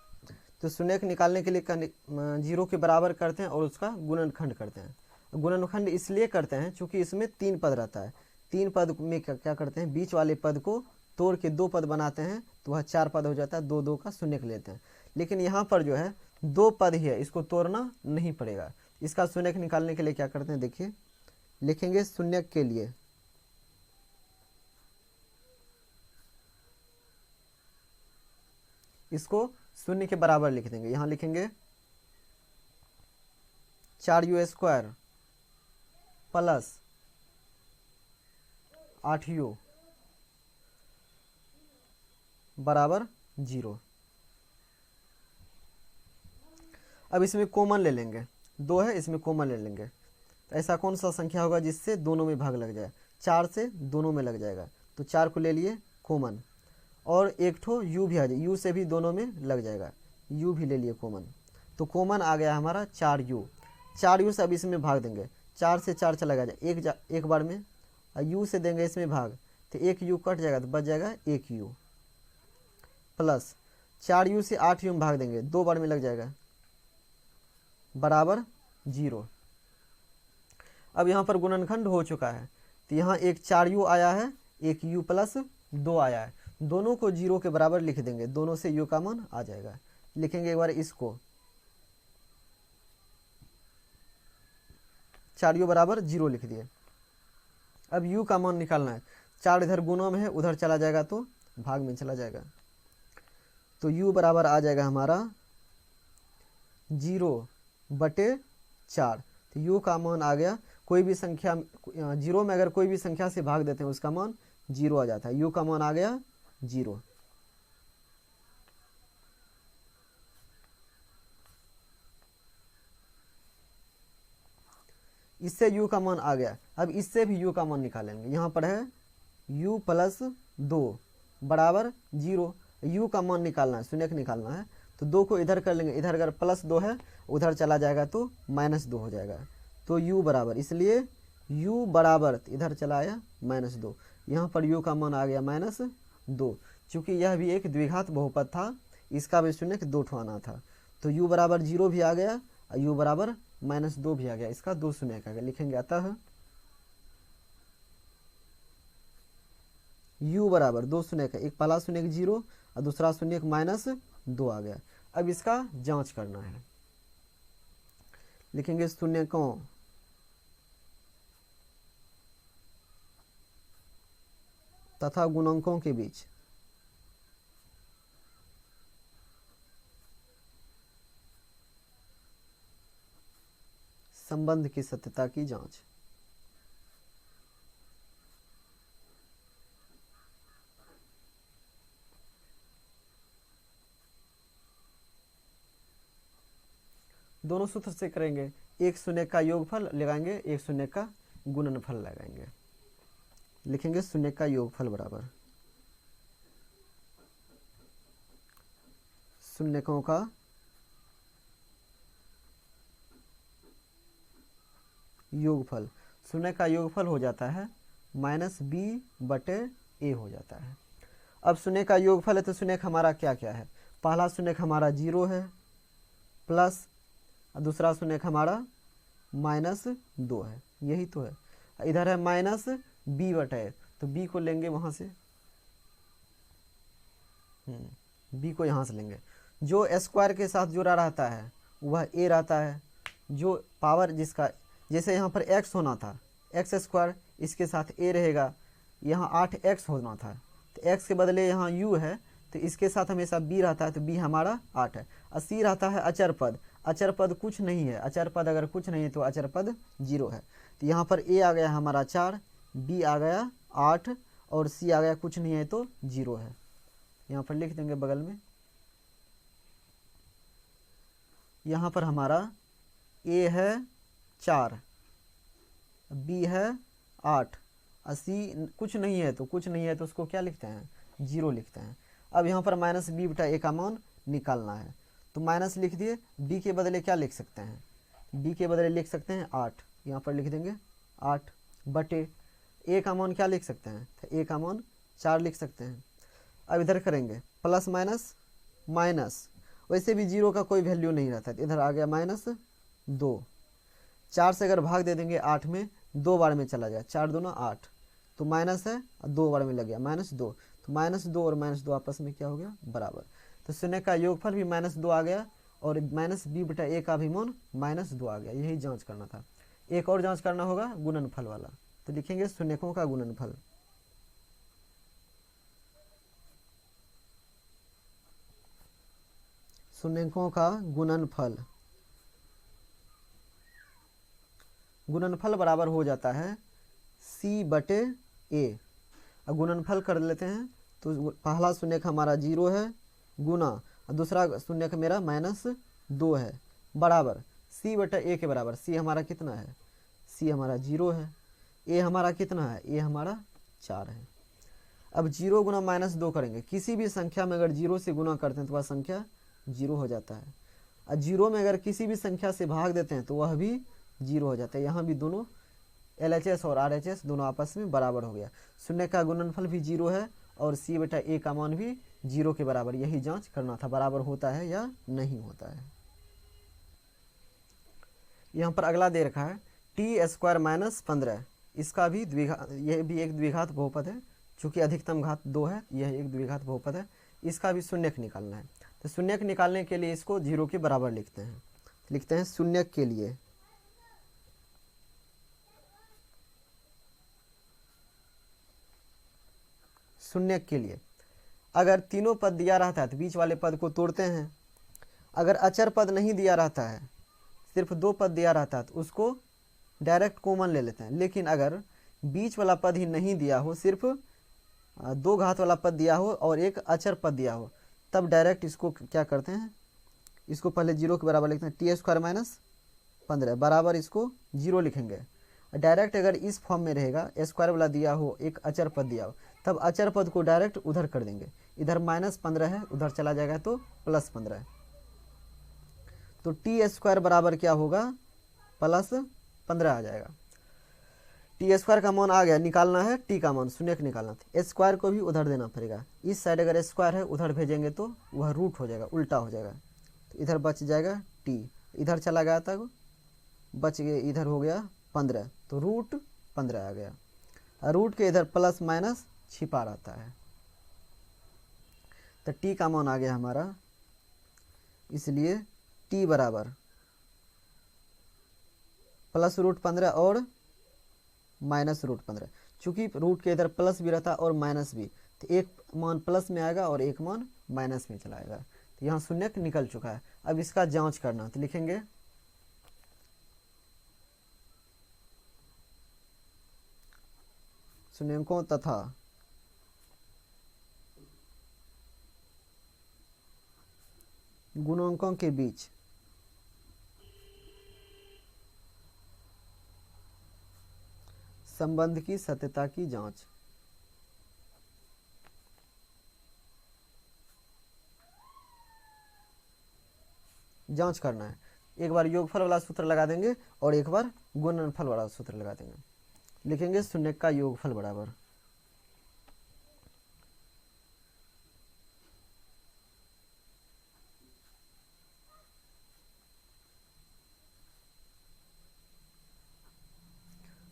तो शून्यक निकालने के लिए 0 के बराबर करते हैं और उसका गुणनखंड करते हैं। गुणनखंड इसलिए करते हैं चूँकि इसमें 3 पद रहता है, 3 पद में क्या करते हैं, बीच वाले पद को तोड़ के 2 पद बनाते हैं तो वह 4 पद हो जाता है, 2 का शून्यक लेते हैं। लेकिन यहाँ पर जो है 2 पद ही है, इसको तोड़ना नहीं पड़ेगा। इसका शून्यक निकालने के लिए क्या करते हैं, देखिए लिखेंगे शून्यक के लिए इसको 0 के बराबर लिख देंगे, यहाँ लिखेंगे 4u² प्लस 8u बराबर 0। अब इसमें कॉमन ले लेंगे, 2 है इसमें कॉमन ले लेंगे, तो ऐसा कौन सा संख्या होगा जिससे दोनों में भाग लग जाए, 4 से दोनों में लग जाएगा, तो 4 को ले लिए कॉमन और एक ठो u भी आ जाए, u से भी दोनों में लग जाएगा, u भी ले लिए कॉमन, तो कॉमन आ गया हमारा 4u। 4u से अब इसमें भाग देंगे, 4 से 4 चला गया एक बार में, और u से देंगे इसमें भाग तो 1 u कट जाएगा तो बच जाएगा 1 u, प्लस 4u से 8u में भाग देंगे, 2 बार में लग जाएगा बराबर 0। अब यहाँ पर गुणनखंड हो चुका है, तो यहाँ एक 4u आया है, एक u प्लस 2 आया है, दोनों को 0 के बराबर लिख देंगे, दोनों से u का मान आ जाएगा। लिखेंगे एक बार इसको, 4u बराबर 0 लिख दिए। अब u का मान निकालना है। 4 इधर गुणा में है, उधर चला जाएगा तो भाग में चला जाएगा। तो u बराबर आ जाएगा हमारा 0/4। तो u का मान आ गया, कोई भी संख्या 0 में अगर कोई भी संख्या से भाग देते हैं उसका मान 0 आ जाता है। u का मान आ गया 0। इससे u का मान आ गया। अब इससे भी u का मान निकालेंगे। यहाँ पर है u + 2 बराबर 0। u का मान निकालना है, शून्य निकालना है। तो 2 को इधर कर लेंगे, इधर अगर +2 है उधर चला जाएगा तो -2 हो जाएगा। तो u बराबर, इसलिए u बराबर इधर चला आया -2। यहाँ पर u का मान आ गया -2। चूँकि यह भी एक द्विघात बहुपद था, इसका भी शून्य 2 ठो आना था। तो u बराबर 0 भी आ गया और u बराबर -2 भी आ गया। इसका 2 शून्य का लिखेंगे। अतः u बराबर 2 शून्य का, एक पहला शून्य 0 और दूसरा शून्य -2 आ गया। अब इसका जांच करना है। लिखेंगे शून्यकों तथा गुणकों के बीच संबंध की सत्यता की जांच। दोनों सूत्र से करेंगे। एक शून्य का योगफल लगाएंगे, एक शून्य का गुणनफल लगाएंगे। लिखेंगे शून्य का योगफल बराबर शून्यकों का योगफल। शून्य का योगफल हो जाता है -b/a हो जाता है। अब शून्य का योगफल है तो शून्य हमारा क्या क्या है? पहला शून्य हमारा 0 है, प्लस दूसरा शून्य हमारा -2 है, यही तो है। इधर है -b/a, तो b को लेंगे वहां से, b को यहाँ से लेंगे। जो स्क्वायर के साथ जुड़ा रहता है वह a रहता है। जो पावर जिसका, जैसे यहाँ पर x होना था, x², इसके साथ a रहेगा। यहाँ 8x होना था तो x के बदले यहाँ u है, तो इसके साथ हमेशा b रहता है, तो b हमारा 8 है। और c रहता है अचर पद। अचर पद कुछ नहीं है, अचर पद अगर कुछ नहीं है तो अचर पद 0 है। तो यहाँ पर a आ गया हमारा 4, b आ गया 8 और c आ गया कुछ नहीं है तो 0 है। यहाँ पर लिख देंगे बगल में। यहाँ पर हमारा a है 4, b है 8 और c कुछ नहीं है तो उसको क्या लिखते हैं? 0 लिखते हैं। अब यहाँ पर -b/a का मान निकालना है, तो माइनस लिख दिए। b के बदले क्या लिख सकते हैं? b के बदले लिख सकते हैं 8, यहाँ पर लिख देंगे 8 बटे a का मान क्या लिख सकते हैं? तो a का मान 4 लिख सकते हैं। अब इधर करेंगे प्लस माइनस माइनस, वैसे भी 0 का कोई वैल्यू नहीं रहता, इधर आ गया -2। 4 से अगर भाग दे देंगे 8 में, 2 बार में चला जाए, 4 दूना 8, तो माइनस है और 2 बार में लग गया -2, तो -2 और -2 आपस में क्या हो गया? बराबर। तो शून्य का योगफल भी -2 आ गया और -b/a का भी मान -2 आ गया। यही जांच करना था। एक और जांच करना होगा गुणनफल वाला, तो लिखेंगे शून्यकों का गुणनफल। शून्यकों का गुणनफल, गुणनफल बराबर हो जाता है c/a। अब गुणनफल कर लेते हैं, तो पहला शून्य हमारा 0 है गुना और दूसरा शून्य मेरा -2 है बराबर c/a के बराबर। c हमारा कितना है? c हमारा 0 है। a हमारा कितना है? a हमारा 4 है। अब 0 गुना -2 करेंगे। किसी भी संख्या में अगर 0 से गुना करते हैं तो वह संख्या 0 हो जाता है, और 0 में अगर किसी भी संख्या से भाग देते हैं तो वह भी 0 हो जाता है। यहाँ भी दोनों LHS और RHS दोनों आपस में बराबर हो गया। शून्य का गुणनफल भी 0 है और c/a का मान भी 0 के बराबर। यही जांच करना था, बराबर होता है या नहीं होता है। यहाँ पर अगला दे रखा है t² - 15। इसका भी द्विघात, यह भी एक द्विघात बहुपद है। चूंकि अधिकतम घात 2 है, यह एक द्विघात बहुपद है। इसका भी शून्यक निकालना है। तो शून्यक निकालने के लिए इसको 0 के बराबर लिखते हैं। लिखते हैं शून्यक के लिए शून्य के लिए अगर तीनों पद दिया रहता है तो बीच वाले पद को तोड़ते हैं। अगर अचर पद नहीं दिया रहता है, सिर्फ 2 पद दिया रहता है तो उसको डायरेक्ट कॉमन ले लेते हैं। लेकिन अगर बीच वाला पद ही नहीं दिया हो, सिर्फ 2 घात वाला पद दिया हो और एक अचर पद दिया हो, तब डायरेक्ट इसको क्या करते हैं, इसको पहले 0 के बराबर लिखते हैं, t² - 15 बराबर इसको 0 लिखेंगे। डायरेक्ट अगर इस फॉर्म में रहेगा, स्क्वायर वाला दिया हो, एक अचर पद दिया हो, तब अचर पद को डायरेक्ट उधर कर देंगे। इधर -15 है, उधर चला जाएगा तो +15 है। तो t² बराबर क्या होगा, +15 आ जाएगा। t² का मान आ गया, निकालना है t का मान, शून्य निकालना था। स्क्वायर को भी उधर देना पड़ेगा। इस साइड अगर स्क्वायर है उधर भेजेंगे तो वह रूट हो जाएगा, उल्टा हो जाएगा। तो इधर बच जाएगा t, इधर चला गया था, बच गया, इधर हो गया 15, तो √15 आ गया। और रूट के इधर प्लस माइनस छिपा रहता है, तो t का मान आ गया हमारा, इसलिए t बराबर +√15 और -√15। चूंकि रूट के इधर प्लस भी रहता और माइनस भी, तो एक मान प्लस में आएगा और एक मान माइनस में चला आएगा। तो यहाँ शून्य निकल चुका है। अब इसका जांच करना, तो लिखेंगे शून्यंकों तथा गुणकों के बीच संबंध की सत्यता की जांच। जांच करना है। एक बार योगफल वाला सूत्र लगा देंगे और एक बार गुणनफल वाला सूत्र लगा देंगे। लिखेंगे शून्य का योगफल बराबर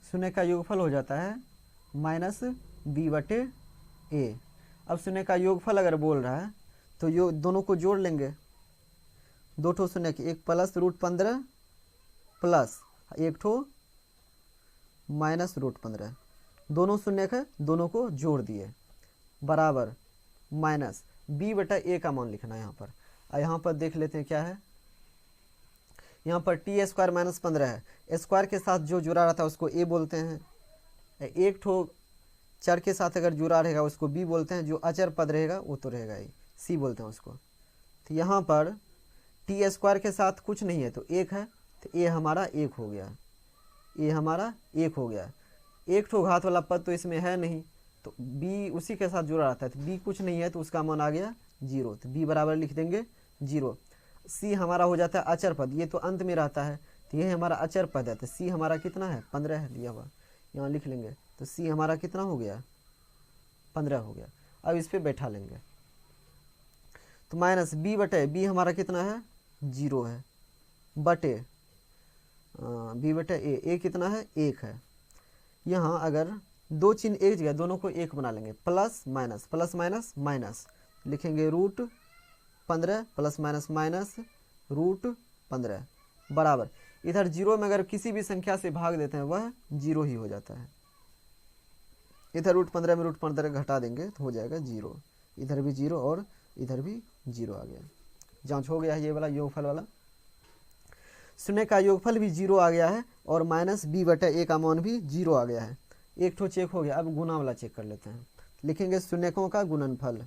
शून्य का योगफल हो जाता है -b/a। अब शून्य का योगफल अगर बोल रहा है तो यो दोनों को जोड़ लेंगे, 2 ठो शून्य के, एक +√15 प्लस एक ठो -√15, दोनों शून्य है, दोनों को जोड़ दिए, बराबर -b/a का मान लिखना है यहाँ पर। और यहाँ पर देख लेते हैं क्या है, यहाँ पर t² - 15 है। स्क्वायर के साथ जो जुड़ा रहता है उसको a बोलते हैं। एक ठो चर के साथ अगर जुड़ा रहेगा उसको b बोलते हैं। जो अचर पद रहेगा वो तो रहेगा ही, c बोलते हैं उसको। तो यहाँ पर t² के साथ कुछ नहीं है तो 1 है, तो a हमारा 1 हो गया, a हमारा 1 हो गया। एक ठो घात वाला पद तो इसमें है नहीं, तो b उसी के साथ जुड़ा रहता है, तो b कुछ नहीं है तो उसका मान आ गया 0, तो b बराबर लिख देंगे 0। c हमारा हो जाता है अचर पद, ये तो अंत में रहता है, तो ये हमारा अचर पद है, तो c हमारा कितना है 15 है, दिया हुआ यहाँ लिख लेंगे। तो c हमारा कितना हो गया 15 हो गया। अब इस पे बैठा लेंगे, तो -b/b हमारा कितना है 0 है, बटे b/a कितना है 1 है। यहाँ अगर 2 चिन्ह एक जगह, दोनों को 1 बना लेंगे, प्लस माइनस लिखेंगे √15 प्लस माइनस √15 बराबर, इधर 0 में अगर किसी भी संख्या से भाग देते हैं वह 0 ही हो जाता है। इधर √15 में √15 घटा देंगे तो हो जाएगा 0, इधर भी 0 और इधर भी 0 आ गया। जांच हो गया है ये वाला योगफल वाला। शून्य का योगफल भी 0 आ गया है और -b/a का मान भी 0 आ गया है। एक ठो चेक हो गया। अब गुना वाला चेक कर लेते हैं। लिखेंगे शून्यकों का गुणनफल,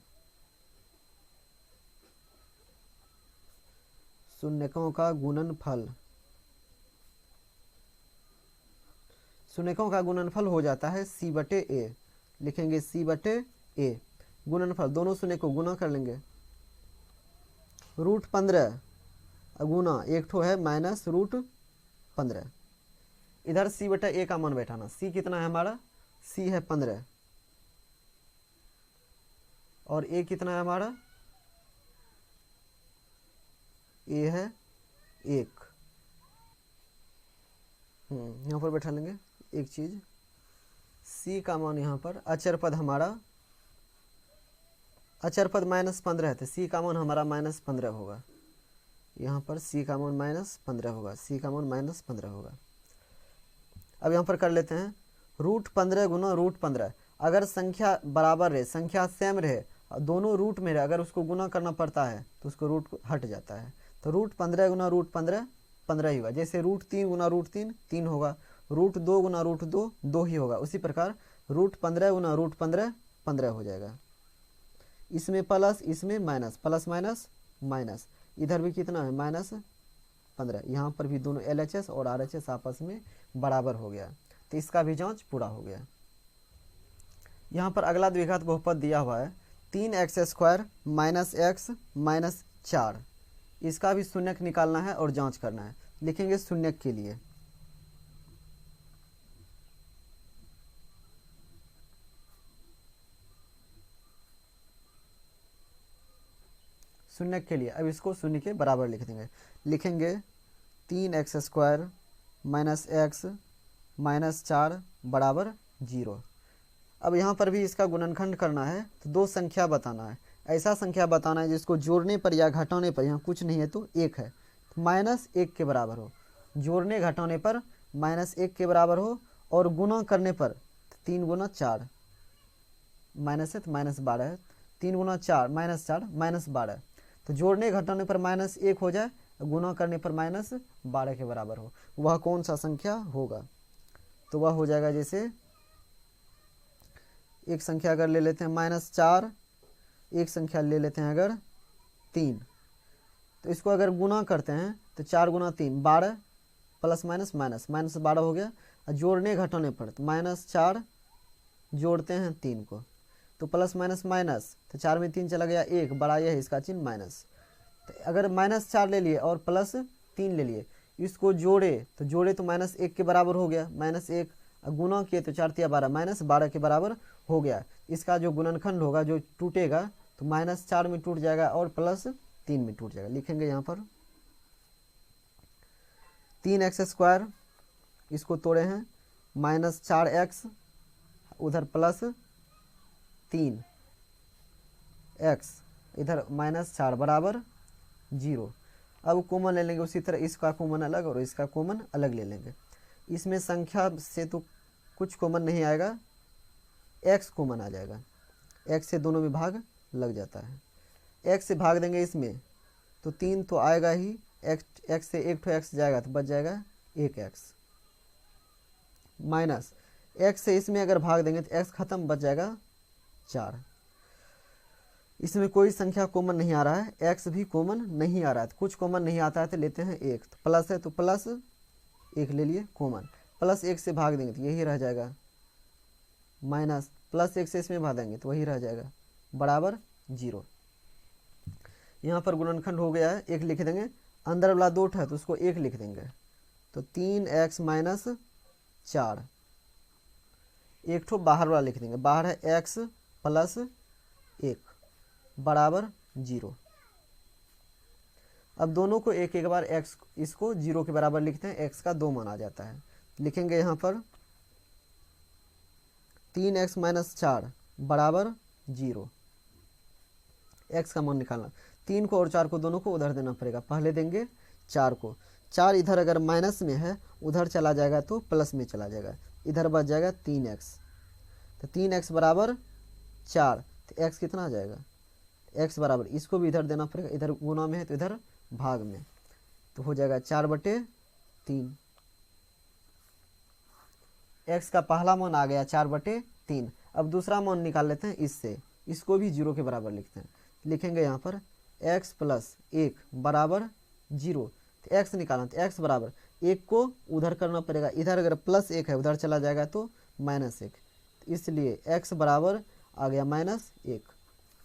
शून्यकों का गुणनफल। शून्यकों का गुणनफल हो जाता है c/a। लिखेंगे c/a गुणनफल, दोनों शून्य को गुना कर लेंगे, √15 गुना एक ठो है -√15। इधर c/a का मान बैठाना, c कितना है हमारा, c है 15 और a कितना है हमारा, a है 1। यहाँ पर बैठा लेंगे एक चीज, c का मान यहाँ पर अचर पद हमारा, अचर पद -15 है तो c का मान हमारा -15 होगा। यहाँ पर c का मान -15 होगा, c का मान -15 होगा। अब यहाँ पर कर लेते हैं √15 गुना √15। अगर संख्या बराबर रहे, संख्या सेम रहे, दोनों रूट में रहे, अगर उसको गुना करना पड़ता है तो उसको रूट हट जाता है। तो रूट 15 गुना रूट 15 15 ही होगा। जैसे रूट 3 गुना रूट 3 3 होगा, रूट 2 गुना रूट 2 2 ही होगा। उसी प्रकार रूट 15 गुना रूट 15 15 हो जाएगा। इसमें प्लस, इसमें माइनस, प्लस माइनस माइनस, इधर भी कितना है -15। यहाँ पर भी दोनों LHS और RHS आपस में बराबर हो गया, तो इसका भी जांच पूरा हो गया। यहाँ पर अगला द्विघात बहुपद दिया हुआ है 3x² -x -4। इसका भी शून्यक निकालना है और जांच करना है। लिखेंगे शून्यक के लिए, शून्यक के लिए अब इसको शून्य के बराबर लिख देंगे। लिखेंगे 3x² -x -4 बराबर 0। अब यहाँ पर भी इसका गुणनखंड करना है, तो दो संख्या बताना है। ऐसा संख्या बताना है जिसको जोड़ने पर या घटाने पर, यहाँ कुछ नहीं है तो 1 है, तो -1 के बराबर हो। जोड़ने घटाने पर -1 के बराबर हो, और गुणा करने पर 3 गुना 4, माइनस है तो -12 है, 3 गुना 4 -4 -12। तो जोड़ने घटाने पर -1 हो जाए, गुणा करने पर -12 के बराबर हो, वह कौन सा संख्या होगा? तो वह हो जाएगा, जैसे एक संख्या अगर ले लेते हैं -4, एक संख्या ले लेते हैं अगर 3, तो इसको अगर गुना करते हैं तो 4 गुना 3 12, प्लस माइनस माइनस -12 हो गया। और जोड़ने घटाने पर तो -4 जोड़ते हैं 3 को, तो प्लस माइनस माइनस, तो 4 में 3 चला गया 1, बड़ा यह है इसका चिन्ह माइनस। तो अगर -4 ले लिए और +3 ले लिए, इसको जोड़े तो -1 के बराबर हो गया, -1, गुना किए तो 4 तिया 12, -12 के बराबर हो गया। इसका जो गुणनखंड होगा, जो टूटेगा, तो -4 में टूट जाएगा और +3 में टूट जाएगा। लिखेंगे यहाँ पर 3x², इसको तोड़े हैं, -4x, उधर +3x, इधर -4 बराबर 0। अब कॉमन ले लेंगे, उसी तरह इसका कॉमन अलग और इसका कॉमन अलग ले लेंगे। इसमें संख्या से तो कुछ कॉमन नहीं आएगा, x कॉमन आ जाएगा, x से दोनों में भाग लग जाता है। x से भाग देंगे इसमें तो 3 तो आएगा ही, x से एक ठो x जाएगा तो बच जाएगा 1x, माइनस x से इसमें अगर भाग देंगे तो x खत्म, बच जाएगा 4। इसमें कोई संख्या कॉमन नहीं आ रहा है, x भी कॉमन नहीं आ रहा है, तो कुछ कॉमन नहीं आता है तो लेते हैं 1। तो प्लस है तो +1 ले लिए कॉमन, +1 से भाग देंगे तो यही रह जाएगा, माइनस +1 से इसमें भाग देंगे तो वही रह जाएगा, बराबर 0। यहाँ पर गुणनखंड हो गया है, 1 लिख देंगे, अंदर वाला 2 है तो उसको 1 लिख देंगे, तो 3x -4, एक ठो बाहर वाला लिख देंगे, बाहर है x +1 बराबर 0। अब दोनों को एक एक बार x, इसको 0 के बराबर लिखते हैं, x का 2 मान आ जाता है। लिखेंगे यहाँ पर 3x -4 बराबर 0, x का मान निकालना। 3 को और 4 को दोनों को उधर देना पड़ेगा, पहले देंगे 4 को, 4 इधर अगर माइनस में है उधर चला जाएगा तो प्लस में चला जाएगा, इधर बच जाएगा 3x, तो 3x बराबर 4, तो x कितना आ जाएगा, x बराबर, इसको भी इधर देना पड़ेगा, इधर गुना में है तो इधर भाग में, तो हो जाएगा 4/3। x का पहला मान आ गया 4/3। अब दूसरा मान निकाल लेते हैं इससे, इसको भी 0 के बराबर लिखते हैं। लिखेंगे यहाँ पर x + 1 बराबर 0, तो x निकालना, तो x बराबर 1 को उधर करना पड़ेगा, इधर अगर +1 है उधर चला जाएगा तो -1, इसलिए x बराबर आ गया -1,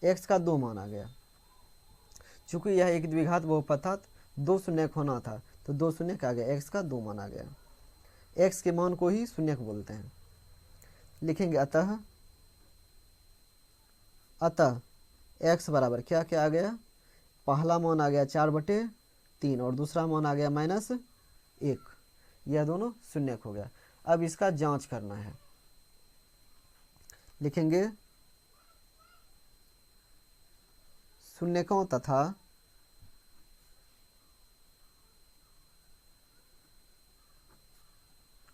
x का 2 मान आ गया। चूंकि यह एक द्विघात बहुपद था, 2 शून्यक होना था, तो 2 शून्यक आ गया, x का 2 मान आ गया। x के मान को ही शून्यक बोलते हैं। लिखेंगे अतः x बराबर क्या क्या आ गया, पहला मान आ गया 4/3 और दूसरा मान आ गया -1, यह दोनों शून्यक हो गया। अब इसका जांच करना है। लिखेंगे शून्यकों तथा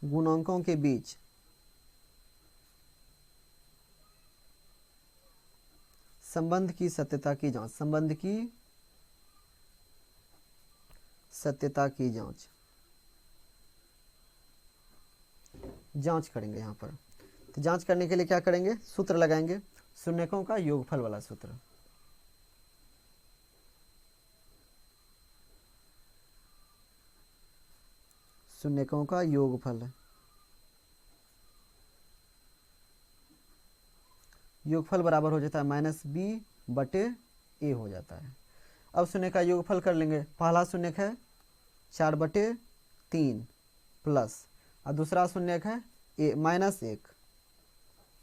गुणांकों के बीच संबंध की सत्यता की जांच, संबंध की सत्यता की जांच करेंगे यहाँ पर। तो जांच करने के लिए क्या करेंगे, सूत्र लगाएंगे, शून्यकों का योगफल वाला सूत्र। शून्यकों का योगफल, योगफल बराबर हो जाता है -b/a हो जाता है। अब शून्य का योगफल कर लेंगे। पहला शून्यक है 4/3 प्लस, और दूसरा शून्यक है -1,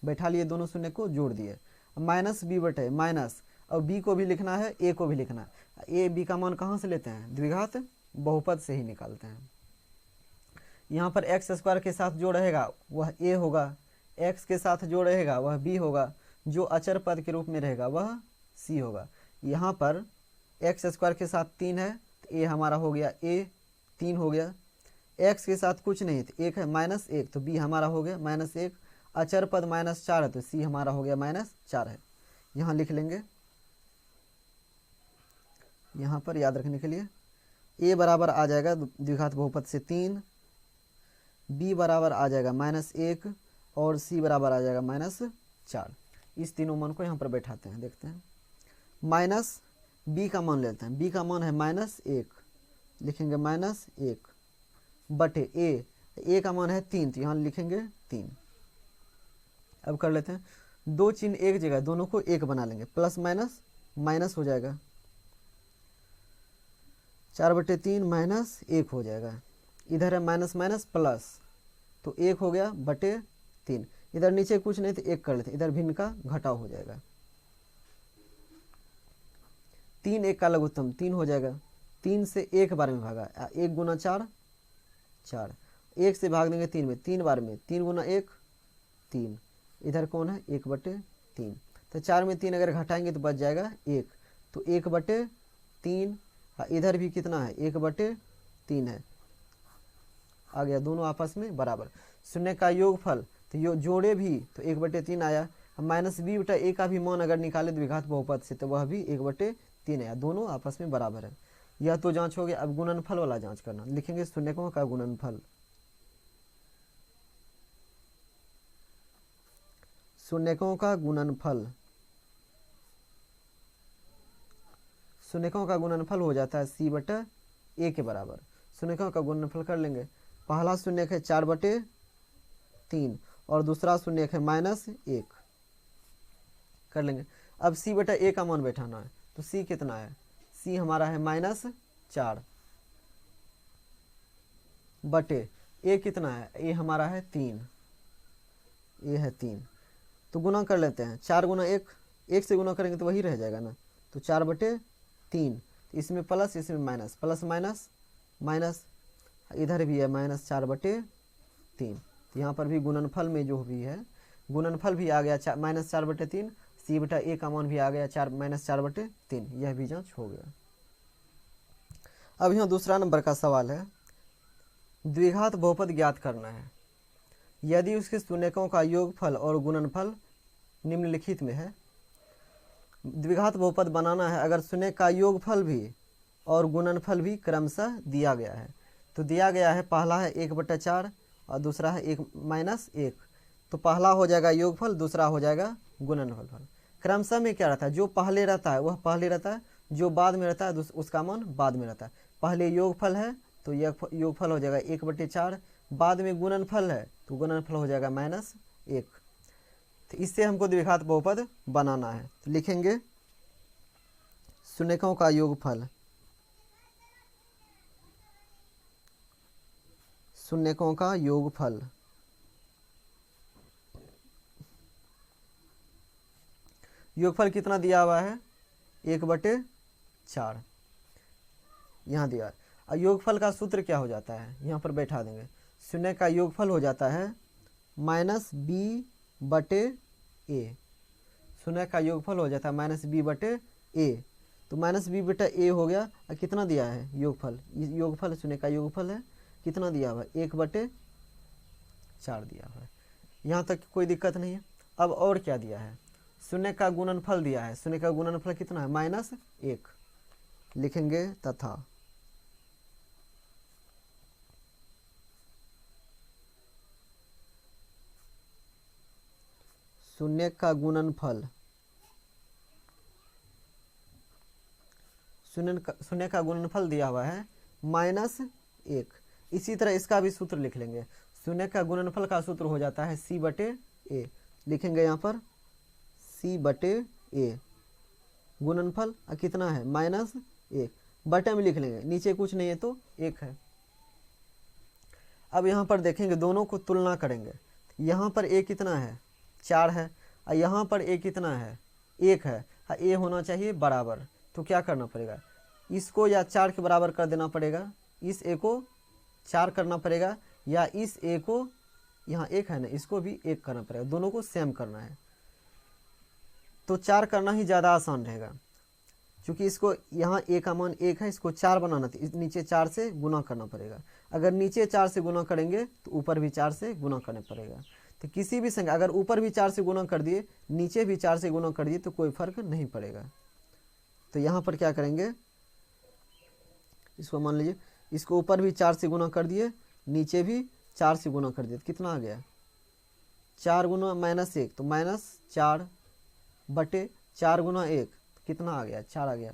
बैठा लिए दोनों शून्य को जोड़ दिए, -b/, माइनस, और b को भी लिखना है, a को भी लिखना है। a b का मान कहाँ से लेते हैं, द्विघात बहुपद से ही निकालते हैं। यहाँ पर x² के साथ जो रहेगा वह a होगा, x के साथ जो रहेगा वह b होगा, जो अचर पद के रूप में रहेगा वह c होगा। यहाँ पर x² के साथ 3 है तो a हमारा हो गया a, 3 हो गया। x के साथ कुछ नहीं तो 1 है, -1 तो b हमारा हो गया -1, अचर पद -4 है तो c हमारा हो गया -4 है। यहाँ लिख लेंगे, यहाँ पर याद रखने के लिए a बराबर आ जाएगा द्विघात बहुपद से 3, b बराबर आ जाएगा -1 और c बराबर आ जाएगा -4। इस तीनों मान को यहाँ पर बैठाते हैं, देखते हैं। माइनस b का मान लेते हैं, b का मान है -1, लिखेंगे -1 बटे a का मान है 3 तो यहाँ लिखेंगे 3। अब कर लेते हैं, दो चिन्ह एक जगह, दोनों को एक बना लेंगे, प्लस माइनस माइनस हो जाएगा, 4/3 -1 हो जाएगा। इधर है माइनस माइनस प्लस तो 1 हो गया बटे 3, इधर नीचे कुछ नहीं तो 1 कर लेते, इधर भिन्न का घटाव हो जाएगा। 3 1 का लघुत्तम 3 हो जाएगा, 3 से 1 बार में भागा, 1 गुना 4 4, 1 से भाग देंगे 3 में, 3 बार में, 3 गुना 1 3, इधर कौन है 1/3, तो 4 में 3 अगर घटाएंगे तो बच जाएगा 1, तो 1/3, इधर भी कितना है 1/3 है, आ गया, दोनों आपस में बराबर। शून्य का योगफल तो जोड़े भी तो 1/3 आया, -b/a का भी मान अगर निकाले द्विघात बहुपद से तो वह भी 1/3 आया, दोनों आपस में बराबर है। यह तो जांच हो गया। अब गुणनफल वाला जांच करना, लिखेंगे शून्यकों का गुणनफल, शून्यकों का गुणनफल, शून्यकों का गुणनफल हो जाता है c/a के बराबर। शून्यकों का गुणनफल कर लेंगे, पहला शून्यक है 4/3 और दूसरा शून्यक है -1, कर लेंगे। अब c/a का मान बैठाना है, तो c कितना है, c हमारा है -4 बटे a कितना है, a हमारा है 3, a है 3, तो गुना कर लेते हैं, 4 गुना 1, 1 से गुना करेंगे तो वही रह जाएगा ना, तो 4/3, इसमें प्लस इसमें माइनस, प्लस माइनस माइनस, इधर भी है -4/3, तो यहाँ पर भी गुणनफल में जो भी है गुणनफल भी आ गया -4/3, c/a का मान भी आ गया -4/3, यह भी जांच हो गया। अब यहाँ दूसरा नंबर का सवाल है, द्विघात बहुपद ज्ञात करना है, यदि उसके शून्यकों का योगफल और गुणनफल निम्नलिखित में है। द्विघात बहुपद बनाना है अगर शून्य का योगफल भी और गुणनफल भी क्रमशः दिया गया है, तो दिया गया है, पहला है 1/4 और दूसरा है 1 तो पहला हो जाएगा योगफल, दूसरा हो जाएगा गुणनफल। क्रमशः में क्या रहता है, जो पहले रहता है वह पहले रहता है, जो बाद में रहता है उसका मान बाद में रहता है। पहले योगफल है तो योगफल हो जाएगा 1/4, बाद में गुणनफल है तो गुणनफल हो जाएगा -1। तो इससे हमको द्विघात बहुपद बनाना है, तो लिखेंगे शून्यकों का योगफल, शून्यकों का योगफल, योगफल कितना दिया हुआ है 1/4 यहाँ दिया। और योगफल का सूत्र क्या हो जाता है, यहाँ पर बैठा देंगे, शून्य का योगफल हो जाता है -b/a, शून्य का योगफल हो जाता है -b/a, तो -b/a हो गया। और कितना दिया है योगफल, योगफल शून्य का योगफल है, कितना दिया हुआ है 1/4 दिया हुआ है। यहाँ तक कोई दिक्कत नहीं है। अब और क्या दिया है, शून्य का गुणनफल दिया है, शून्य का गुणनफल कितना है -1 लिखेंगे, तथा शून्य का गुणनफल, शून्य का गुणनफल दिया हुआ है -1। इसी तरह इसका भी सूत्र लिख लेंगे। शून्य का गुणनफल का सूत्र हो जाता है c/a, लिखेंगे यहाँ पर c/a। गुणनफल कितना है -1, बटे में लिख लेंगे, नीचे कुछ नहीं है तो 1 है। अब यहाँ पर देखेंगे, दोनों को तुलना करेंगे। यहाँ पर a कितना है 4 है, और यहाँ पर a कितना है 1 है। a होना चाहिए बराबर, तो क्या करना पड़ेगा, इसको या 4 के बराबर कर देना पड़ेगा, इस a को 4 करना पड़ेगा, या इस a को, यहाँ 1 है ना, इसको भी 1 करना पड़ेगा, दोनों को सेम करना है। तो 4 करना ही ज़्यादा आसान रहेगा, क्योंकि इसको यहाँ a का मान 1 है, इसको 4 बनाना था, नीचे 4 से गुना करना पड़ेगा। अगर नीचे 4 से गुना करेंगे तो ऊपर भी 4 से गुना करना पड़ेगा। तो किसी भी संख्या अगर ऊपर भी 4 से गुना कर दिए, नीचे भी 4 से गुना कर दिए, तो कोई फर्क नहीं पड़ेगा। तो यहाँ पर क्या करेंगे, इसको मान लीजिए, इसको ऊपर भी 4 से गुना कर दिए, नीचे भी 4 से गुना कर दिए, तो कितना आ गया 4 गुना -1, तो -4 बटे 4 गुना 1, कितना आ गया 4 आ गया।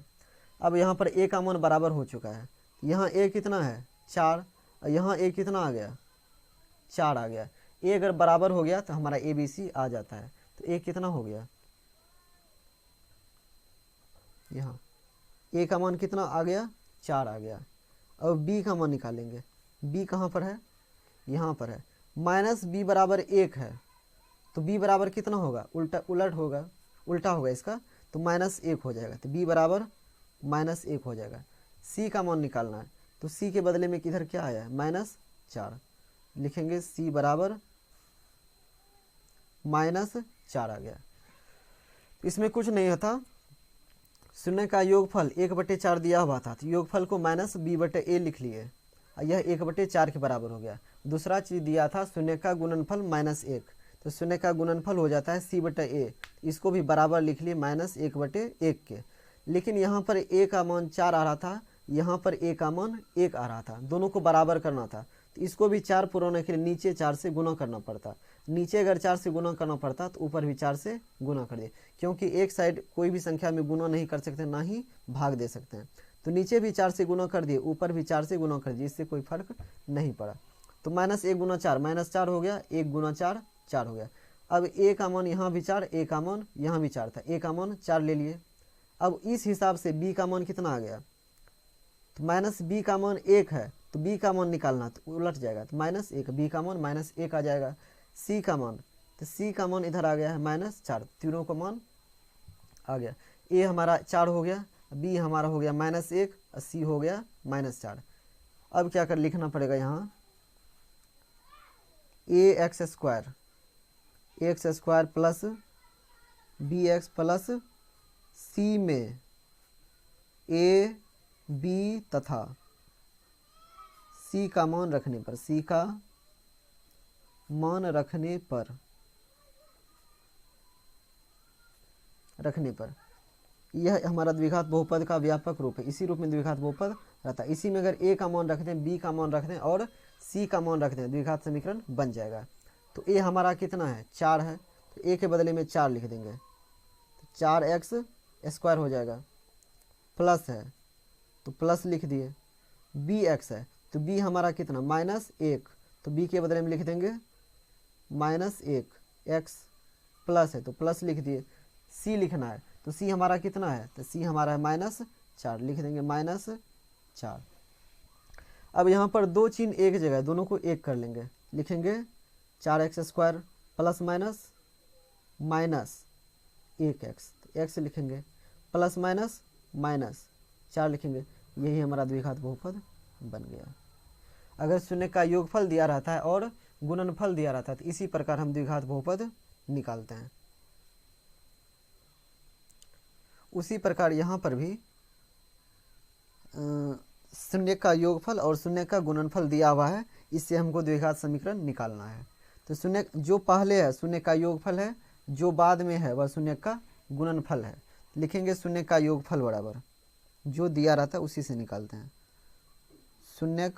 अब यहाँ पर a का मान बराबर हो चुका है, यहाँ a कितना है 4, और यहाँ a कितना आ गया 4 आ गया। a अगर बराबर हो गया तो हमारा ABC आ जाता है। तो a कितना हो गया, यहाँ a का मान कितना आ गया 4 आ गया। अब b का मान निकालेंगे, b कहाँ पर है, यहाँ पर है, -b बराबर 1 है, तो b बराबर कितना होगा, उल्टा होगा इसका, तो -1 हो जाएगा। तो b बराबर -1 हो जाएगा। c का मान निकालना है, तो c के बदले में किधर क्या आया है -4, लिखेंगे c बराबर -4 आ गया। इसमें कुछ नहीं होता, शून्य का योगफल 1/4 दिया हुआ था, तो योगफल को -b/a लिख लिए, यह 1/4 के बराबर हो गया। दूसरा चीज़ दिया था शून्य का गुणनफल -1, तो शून्य का गुणनफल हो जाता है c/a, इसको भी बराबर लिख लिए -1/1 के। लेकिन यहाँ पर a का मान 4 आ रहा था, यहाँ पर a का मान 1 आ रहा था, दोनों को बराबर करना था, तो इसको भी 4 पुराने के लिए नीचे 4 से गुना करना पड़ता। नीचे अगर 4 से गुना करना पड़ता तो ऊपर भी 4 से गुना कर दिए, क्योंकि एक साइड कोई भी संख्या में गुना नहीं कर सकते, ना ही भाग दे सकते हैं। तो नीचे भी 4 से गुना कर दिए, ऊपर भी 4 से गुना कर दिए, इससे कोई फर्क नहीं पड़ा। तो -1 गुना 4 -4 हो गया, 1 गुना 4 4 हो गया। अब a का मान यहाँ भी 4, a का मान यहाँ भी 4 था, a का मान 4 ले लिए। अब इस हिसाब से b का मान कितना आ गया, तो -b का मान 1 है, तो b का मान निकालना, तो उलट जाएगा, तो -1, b का मान -1 आ जाएगा। c का मान, तो c का मान इधर आ गया है -4, तीनों का मान आ गया। a हमारा 4 हो गया, b हमारा हो गया -1, और c हो गया -4। अब क्या कर लिखना पड़ेगा यहाँ, ax² plus bx plus c में a b तथा c का मान रखने पर, c का मान रखने पर यह हमारा द्विघात बहुपद का व्यापक रूप है। इसी रूप में द्विघात बहुपद रहता है। इसी में अगर a का मान रख दें, b का मान रख दें और c का मान रख दें, द्विघात समीकरण बन जाएगा। तो a हमारा कितना है 4 है, तो a के बदले में 4 लिख देंगे, तो 4x² हो जाएगा, प्लस है तो प्लस लिख दिए, bx है तो b हमारा कितना -1, तो b के बदले में लिख देंगे -1, x प्लस है तो प्लस लिख दिए, c लिखना है तो c हमारा कितना है, तो c हमारा है -4, लिख देंगे -4। अब यहाँ पर दो चिन्ह एक जगह, दोनों को एक कर लेंगे, लिखेंगे 4x² plus minus 1x, x लिखेंगे, प्लस माइनस 4 लिखेंगे, यही हमारा द्विघात बहुपद बन गया। अगर शून्य का योगफल दिया रहता है और गुणनफल दिया रहता है तो इसी प्रकार हम द्विघात बहुपद निकालते हैं। उसी प्रकार यहाँ पर भी शून्य का योगफल और शून्य का गुणनफल दिया हुआ है, इससे हमको द्विघात समीकरण निकालना है। तो शून्य जो पहले है शून्य का योगफल है जो बाद में है वह शून्य का गुणनफल है। लिखेंगे शून्य का योगफल बराबर जो दिया रहता है उसी से निकालते हैं, शून्य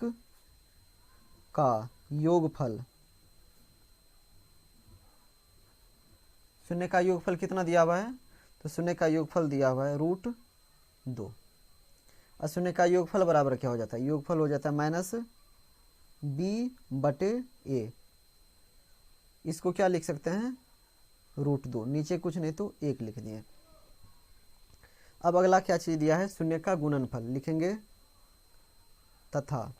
का योगफल। शून्य का योगफल कितना दिया हुआ है, तो शून्य का योगफल दिया हुआ है √2। और शून्य का योगफल बराबर क्या हो जाता है, योगफल हो जाता है -b/a। इसको क्या लिख सकते हैं, √2, नीचे कुछ नहीं तो 1 लिख दिए। अब अगला क्या चीज दिया है, शून्य का गुणनफल। लिखेंगे तथा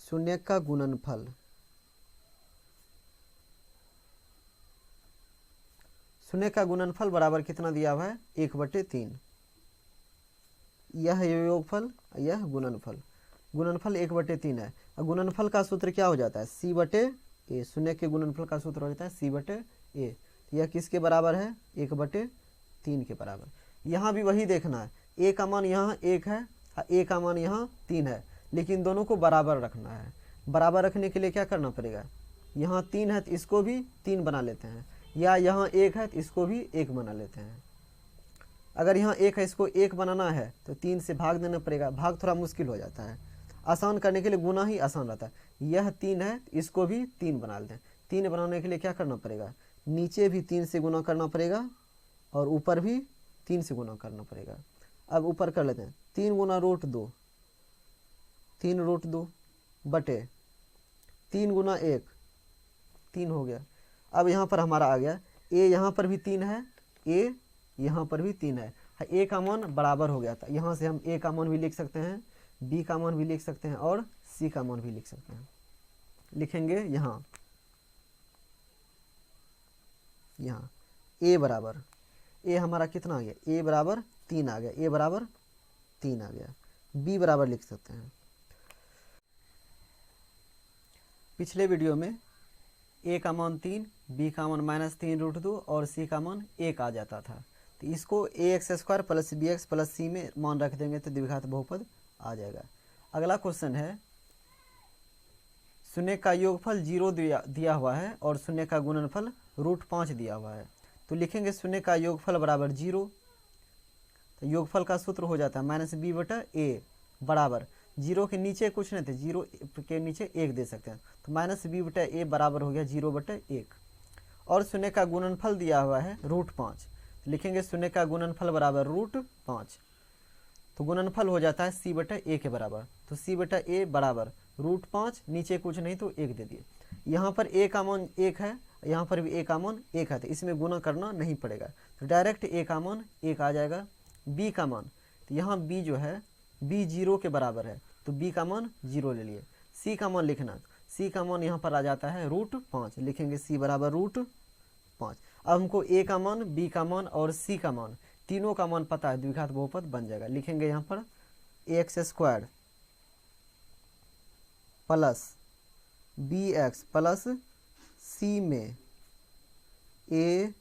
शून्य का गुणनफल। शून्य का गुणनफल बराबर कितना दिया हुआ है, 1/3। यह योगफल, यह गुणनफल। गुणनफल 1/3 है। और गुणनफल का सूत्र क्या हो जाता है, c/a। शून्य के गुणनफल का सूत्र हो जाता है c/a। यह किसके बराबर है, 1/3 के बराबर। यहाँ भी वही देखना है, a का मान यहाँ 1 है और a का मान यहाँ 3 है, लेकिन दोनों को बराबर रखना है। बराबर रखने के लिए क्या करना पड़ेगा, यहाँ 3 है तो इसको भी 3 बना लेते हैं, या यहाँ 1 है तो इसको भी 1 बना लेते हैं। अगर यहाँ 1 है, इसको 1 बनाना है तो 3 से भाग देना पड़ेगा। भाग थोड़ा मुश्किल हो जाता है, आसान करने के लिए गुना ही आसान रहता है। यह 3 है, इसको भी 3 बना लेते हैं। 3 बनाने के लिए क्या करना पड़ेगा, नीचे भी 3 से गुना करना पड़ेगा और ऊपर भी 3 से गुना करना पड़ेगा। अब ऊपर कर लेते हैं, 3 गुना √2, 3 √2 बटे 3 गुना 1, 3 हो गया। अब यहाँ पर हमारा आ गया a, यहाँ पर भी 3 है, a यहाँ पर भी 3 है। a का मान बराबर हो गया था, यहाँ से हम a का मान भी लिख सकते हैं, b का मान भी लिख सकते हैं और c का मान भी लिख सकते हैं। लिखेंगे यहाँ a बराबर, a हमारा कितना आ गया, a बराबर 3 आ गया, a बराबर 3 आ गया। b बराबर लिख सकते हैं। पिछले वीडियो में a का मान 3, b का मान -3√2 और c का मान 1 आ जाता था। तो इसको ax² + bx + c में मान रख देंगे तो द्विघात बहुपद आ जाएगा। अगला क्वेश्चन है, शून्य का योगफल 0 दिया हुआ है और शून्य का गुणनफल √5 दिया हुआ है। तो लिखेंगे शून्य का योगफल बराबर 0। तो योगफल का सूत्र हो जाता है -b/a बराबर 0 के नीचे कुछ नहीं थे, 0 के नीचे 1 दे सकते हैं, तो -b/a बराबर हो गया 0/1। और शून्य का गुणनफल दिया हुआ है √5। लिखेंगे शून्य का गुणनफल बराबर √5। तो गुणनफल हो जाता है c/a के बराबर। तो c/a बराबर √5, नीचे कुछ नहीं तो 1 दे दिए। यहाँ पर a का मान 1 है, यहाँ पर भी a का मान 1 है, तो इसमें गुना करना नहीं पड़ेगा, तो डायरेक्ट a का मान 1 आ जाएगा। b का मान, तो यहाँ b जो है b 0 के बराबर है, तो b का मान 0 ले लिए। c का मान लिखना, c का मान यहाँ पर आ जाता है √5। लिखेंगे c बराबर √5। अब हमको a का मान, b का मान और c का मान, तीनों का मान पता है, द्विघात बहुपद बन जाएगा। लिखेंगे यहाँ पर ax² + bx + c में a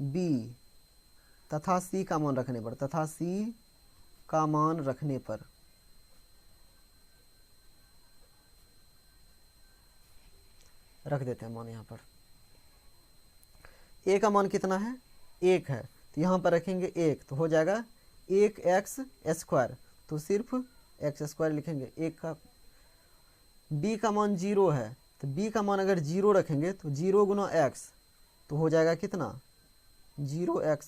b तथा c का मान रखने पर, तथा c का मान रखने पर रख देते हैं मान। यहाँ पर a का मान कितना है, 1 है, तो यहाँ पर रखेंगे 1, तो हो जाएगा 1x², तो सिर्फ x² लिखेंगे 1 का। b का मान 0 है, तो b का मान अगर 0 रखेंगे तो 0 गुना x, तो हो जाएगा कितना, 0x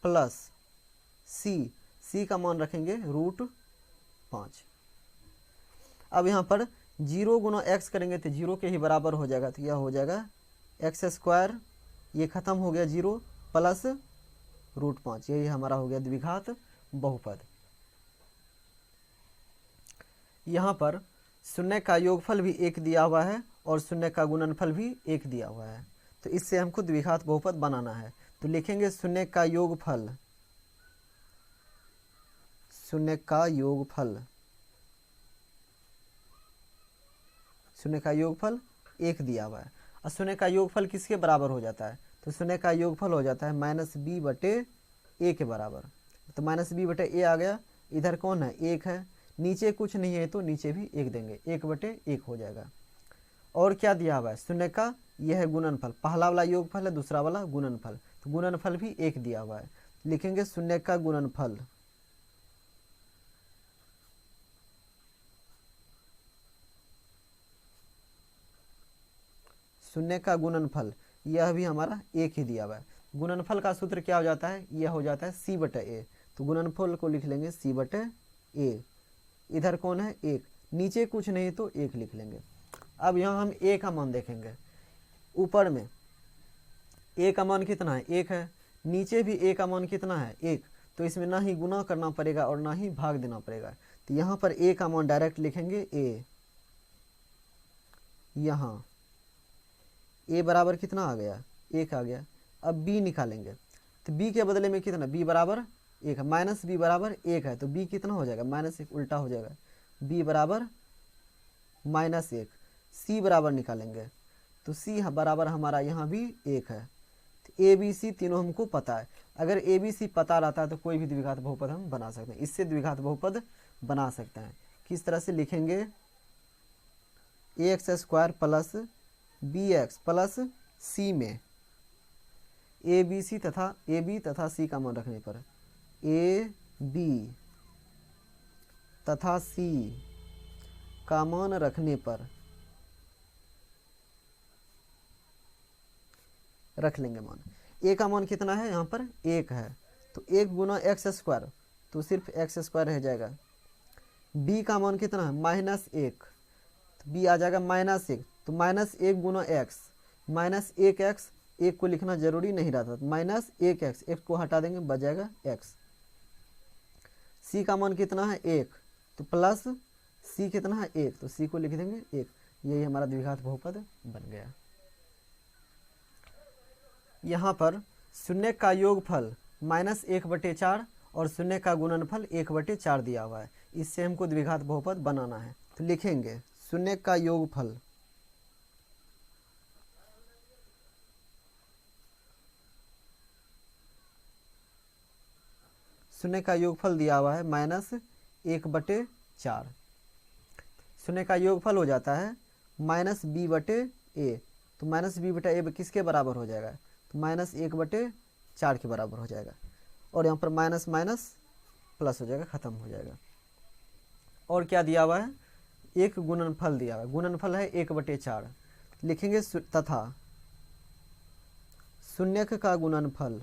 + c का मान रखेंगे √5। अब यहाँ पर 0 गुना x करेंगे तो 0 के ही बराबर हो जाएगा, तो यह हो जाएगा x², ये खत्म हो गया 0 + √5, यही हमारा हो गया द्विघात बहुपद। यहाँ पर शून्य का योगफल भी 1 दिया हुआ है और शून्य का गुणनफल भी 1 दिया हुआ है, तो इससे हमको द्विघात बहुपद बनाना है। तो लिखेंगे शून्य का योगफल, शून्य का योगफल, शून्य का योगफल 1 दिया हुआ है। और शून्य का योगफल किसके बराबर हो जाता है, तो शून्य का योगफल हो जाता है -b/a के बराबर। तो -b/a आ गया, इधर कौन है, 1 है, नीचे कुछ नहीं है तो नीचे भी 1 देंगे, 1/1 हो जाएगा। और क्या दिया हुआ है, शून्य का यह है गुणनफल, पहला वाला योगफल है, दूसरा वाला गुणनफल, तो गुणनफल भी 1 दिया हुआ है। लिखेंगे शून्य का गुणनफल, शून्य का गुणनफल यह भी हमारा 1 ही दिया हुआ है। गुणनफल का सूत्र क्या हो जाता है, यह हो जाता है c/a, तो गुणनफल को लिख लेंगे c/a। इधर कौन है 1, नीचे कुछ नहीं तो 1 लिख लेंगे। अब यहाँ हम a का मान देखेंगे, ऊपर में a का मान कितना है 1 है, नीचे भी a का मान कितना है 1, तो इसमें ना ही गुना करना पड़ेगा और ना ही भाग देना पड़ेगा। तो यहाँ पर a का मान डायरेक्ट लिखेंगे a, यहाँ a बराबर कितना आ गया 1 आ गया। अब b निकालेंगे, तो b के बदले में कितना, b बराबर 1 है, माइनस b बराबर 1 है, तो b कितना हो जाएगा -1, उल्टा हो जाएगा, b बराबर -1। c बराबर निकालेंगे, तो c बराबर हमारा यहाँ भी 1 है। तो a b c तीनों हमको पता है, अगर a b c पता रहता है तो कोई भी द्विघात बहुपद हम बना सकते हैं, इससे द्विघात बहुपद बना सकते हैं। किस तरह से लिखेंगे, ax² plus bx plus c में a b तथा c का मान रखने पर, a b तथा c का मान रखने पर रख लेंगे मान। a का मान कितना है, यहाँ पर 1 है, तो 1 गुना x², तो सिर्फ x² रह जाएगा। b का मान कितना है -1, तो b आ जाएगा -1, तो -1 गुना x, -1x, 1 को लिखना जरूरी नहीं रहता, तो -1x, x को हटा देंगे बच जाएगा x। c का मान कितना है 1, तो प्लस c कितना है 1, तो c को लिख देंगे 1। यही हमारा द्विघात बहुपद बन गया। यहाँ पर शून्य का योगफल -1/4 और शून्य का गुणनफल 1/4 दिया हुआ है, इससे हमको द्विघात बहुपद बनाना है। तो लिखेंगे शून्य का योगफल दिया हुआ है -1/4, शून्य का योगफल हो जाता है -b/a, तो -b/a किसके बराबर हो जाएगा, तो -1/4 के बराबर हो जाएगा, और यहाँ पर माइनस माइनस प्लस हो जाएगा, खत्म हो जाएगा। और क्या दिया हुआ है, एक गुणनफल दिया हुआ है, गुणनफल है 1/4, लिखेंगे तथा शून्यक का गुणनफल,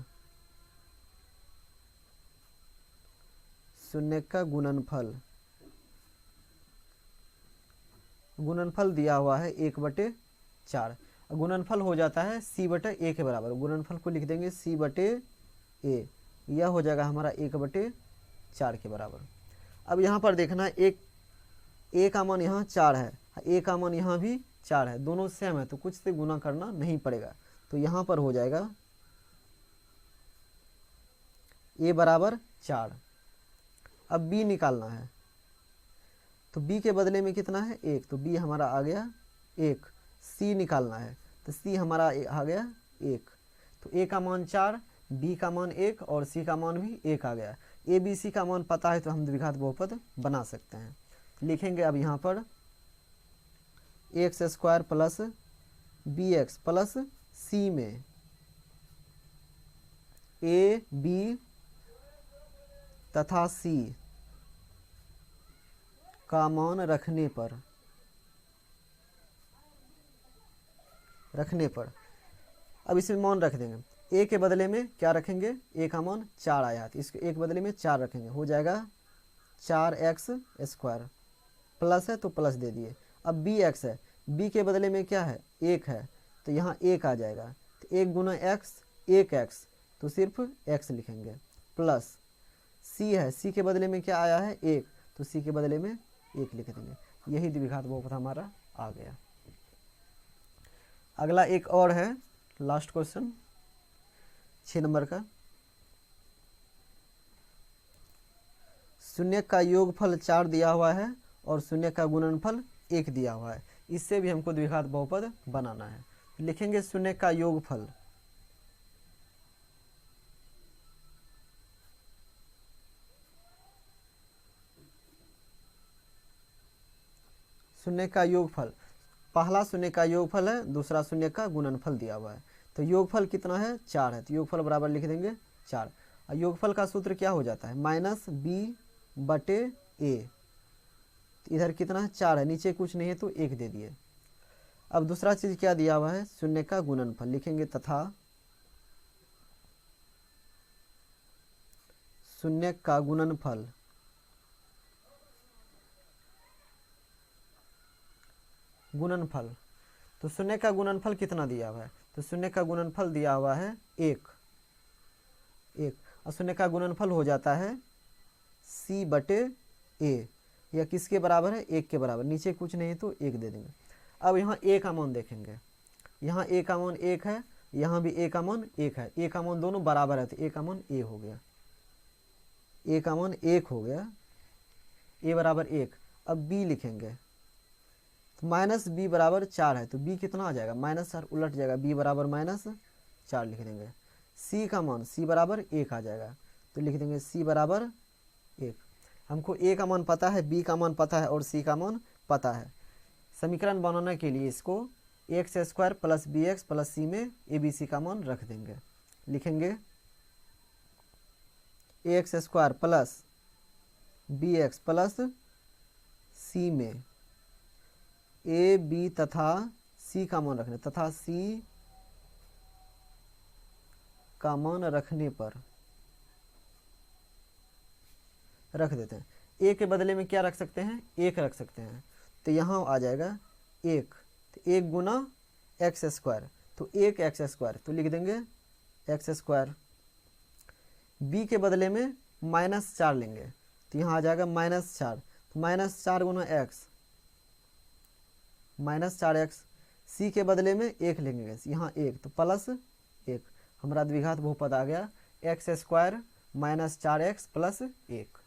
शून्यक का गुणनफल दिया हुआ है 1/4, गुणनफल हो जाता है c/a के बराबर, गुणनफल को लिख देंगे c/a, यह हो जाएगा हमारा 1/4 के बराबर। अब यहाँ पर देखना, एक a का मान यहाँ 4 है, a का मान यहाँ भी 4 है, दोनों सेम है, तो कुछ से गुना करना नहीं पड़ेगा, तो यहाँ पर हो जाएगा a बराबर 4। अब b निकालना है, तो b के बदले में कितना है 1, तो b हमारा आ गया 1। c निकालना है, तो c हमारा आ गया 1, तो a का मान 4, b का मान 1 और c का मान भी 1 आ गया। a b c का मान पता है तो हम द्विघात बहुपद बना सकते हैं। लिखेंगे अब यहाँ पर x² plus bx plus c में a b तथा c का मान रखने पर अब इसमें मान रख देंगे, a के बदले में क्या रखेंगे, a का मान 4 आया, तो इसके एक बदले में 4 रखेंगे, हो जाएगा 4x² प्लस है तो प्लस दे दिए। अब bx है, b के बदले में क्या है 1 है, तो यहाँ 1 आ जाएगा, तो 1 गुना x 1x, तो सिर्फ x लिखेंगे, प्लस c है, c के बदले में क्या आया है 1, तो c के बदले में 1 लिख देंगे। यही द्विघात बहुपद हमारा आ गया। अगला एक और है, लास्ट क्वेश्चन 6 नंबर का, शून्य का योगफल 4 दिया हुआ है और शून्य का गुणनफल 1 दिया हुआ है, इससे भी हमको द्विघात बहुपद बनाना है। लिखेंगे शून्य का योगफल, शून्य का योगफल, पहला शून्य का योगफल है, दूसरा शून्य का गुणनफल दिया हुआ है। तो योगफल कितना है 4 है, तो योगफल बराबर लिख देंगे 4। और योगफल का सूत्र क्या हो जाता है -b/a। इधर कितना है 4 है, नीचे कुछ नहीं है तो 1 दे दिए। अब दूसरा चीज क्या दिया हुआ है शून्य का गुणनफल, लिखेंगे तथा शून्य का गुणनफल तो शून्य का गुणनफल कितना दिया हुआ है, तो शून्य का गुणनफल दिया हुआ है 1 और शून्य का गुणनफल हो जाता है c/a। यह किसके बराबर है 1 के बराबर, नीचे कुछ नहीं तो 1 दे देंगे। अब यहाँ a का मान देखेंगे, यहाँ a का मान 1 है, यहाँ भी a का मान 1 है, a का मान दोनों बराबर है तो a का मान a हो गया, a का मान 1 हो गया, a बराबर 1। अब b लिखेंगे तो -b बराबर 4 है, तो b कितना आ जाएगा -4 उलट जाएगा, b बराबर -4 लिख देंगे। c का मान c बराबर 1 आ जाएगा, तो लिख देंगे c बराबर 1। हमको a का मान पता है, b का मान पता है और c का मान पता है। समीकरण बनाने के लिए इसको x² + bx + c में abc का मान रख देंगे। लिखेंगे ax² + bx + c में a b तथा c का मान रखने, तथा c का मान रखने पर रख देते हैं। a के बदले में क्या रख सकते हैं 1 रख सकते हैं, तो यहाँ आ जाएगा 1, तो 1 गुना x², तो 1 x², तो लिख देंगे x²। b के बदले में -4 लेंगे, तो यहाँ आ जाएगा -4, तो -4 गुना x, -4x। c के बदले में 1 लेंगे, यहाँ 1, तो +1, हमारा द्विघात बहुपद आ गया x² - 4x + 1।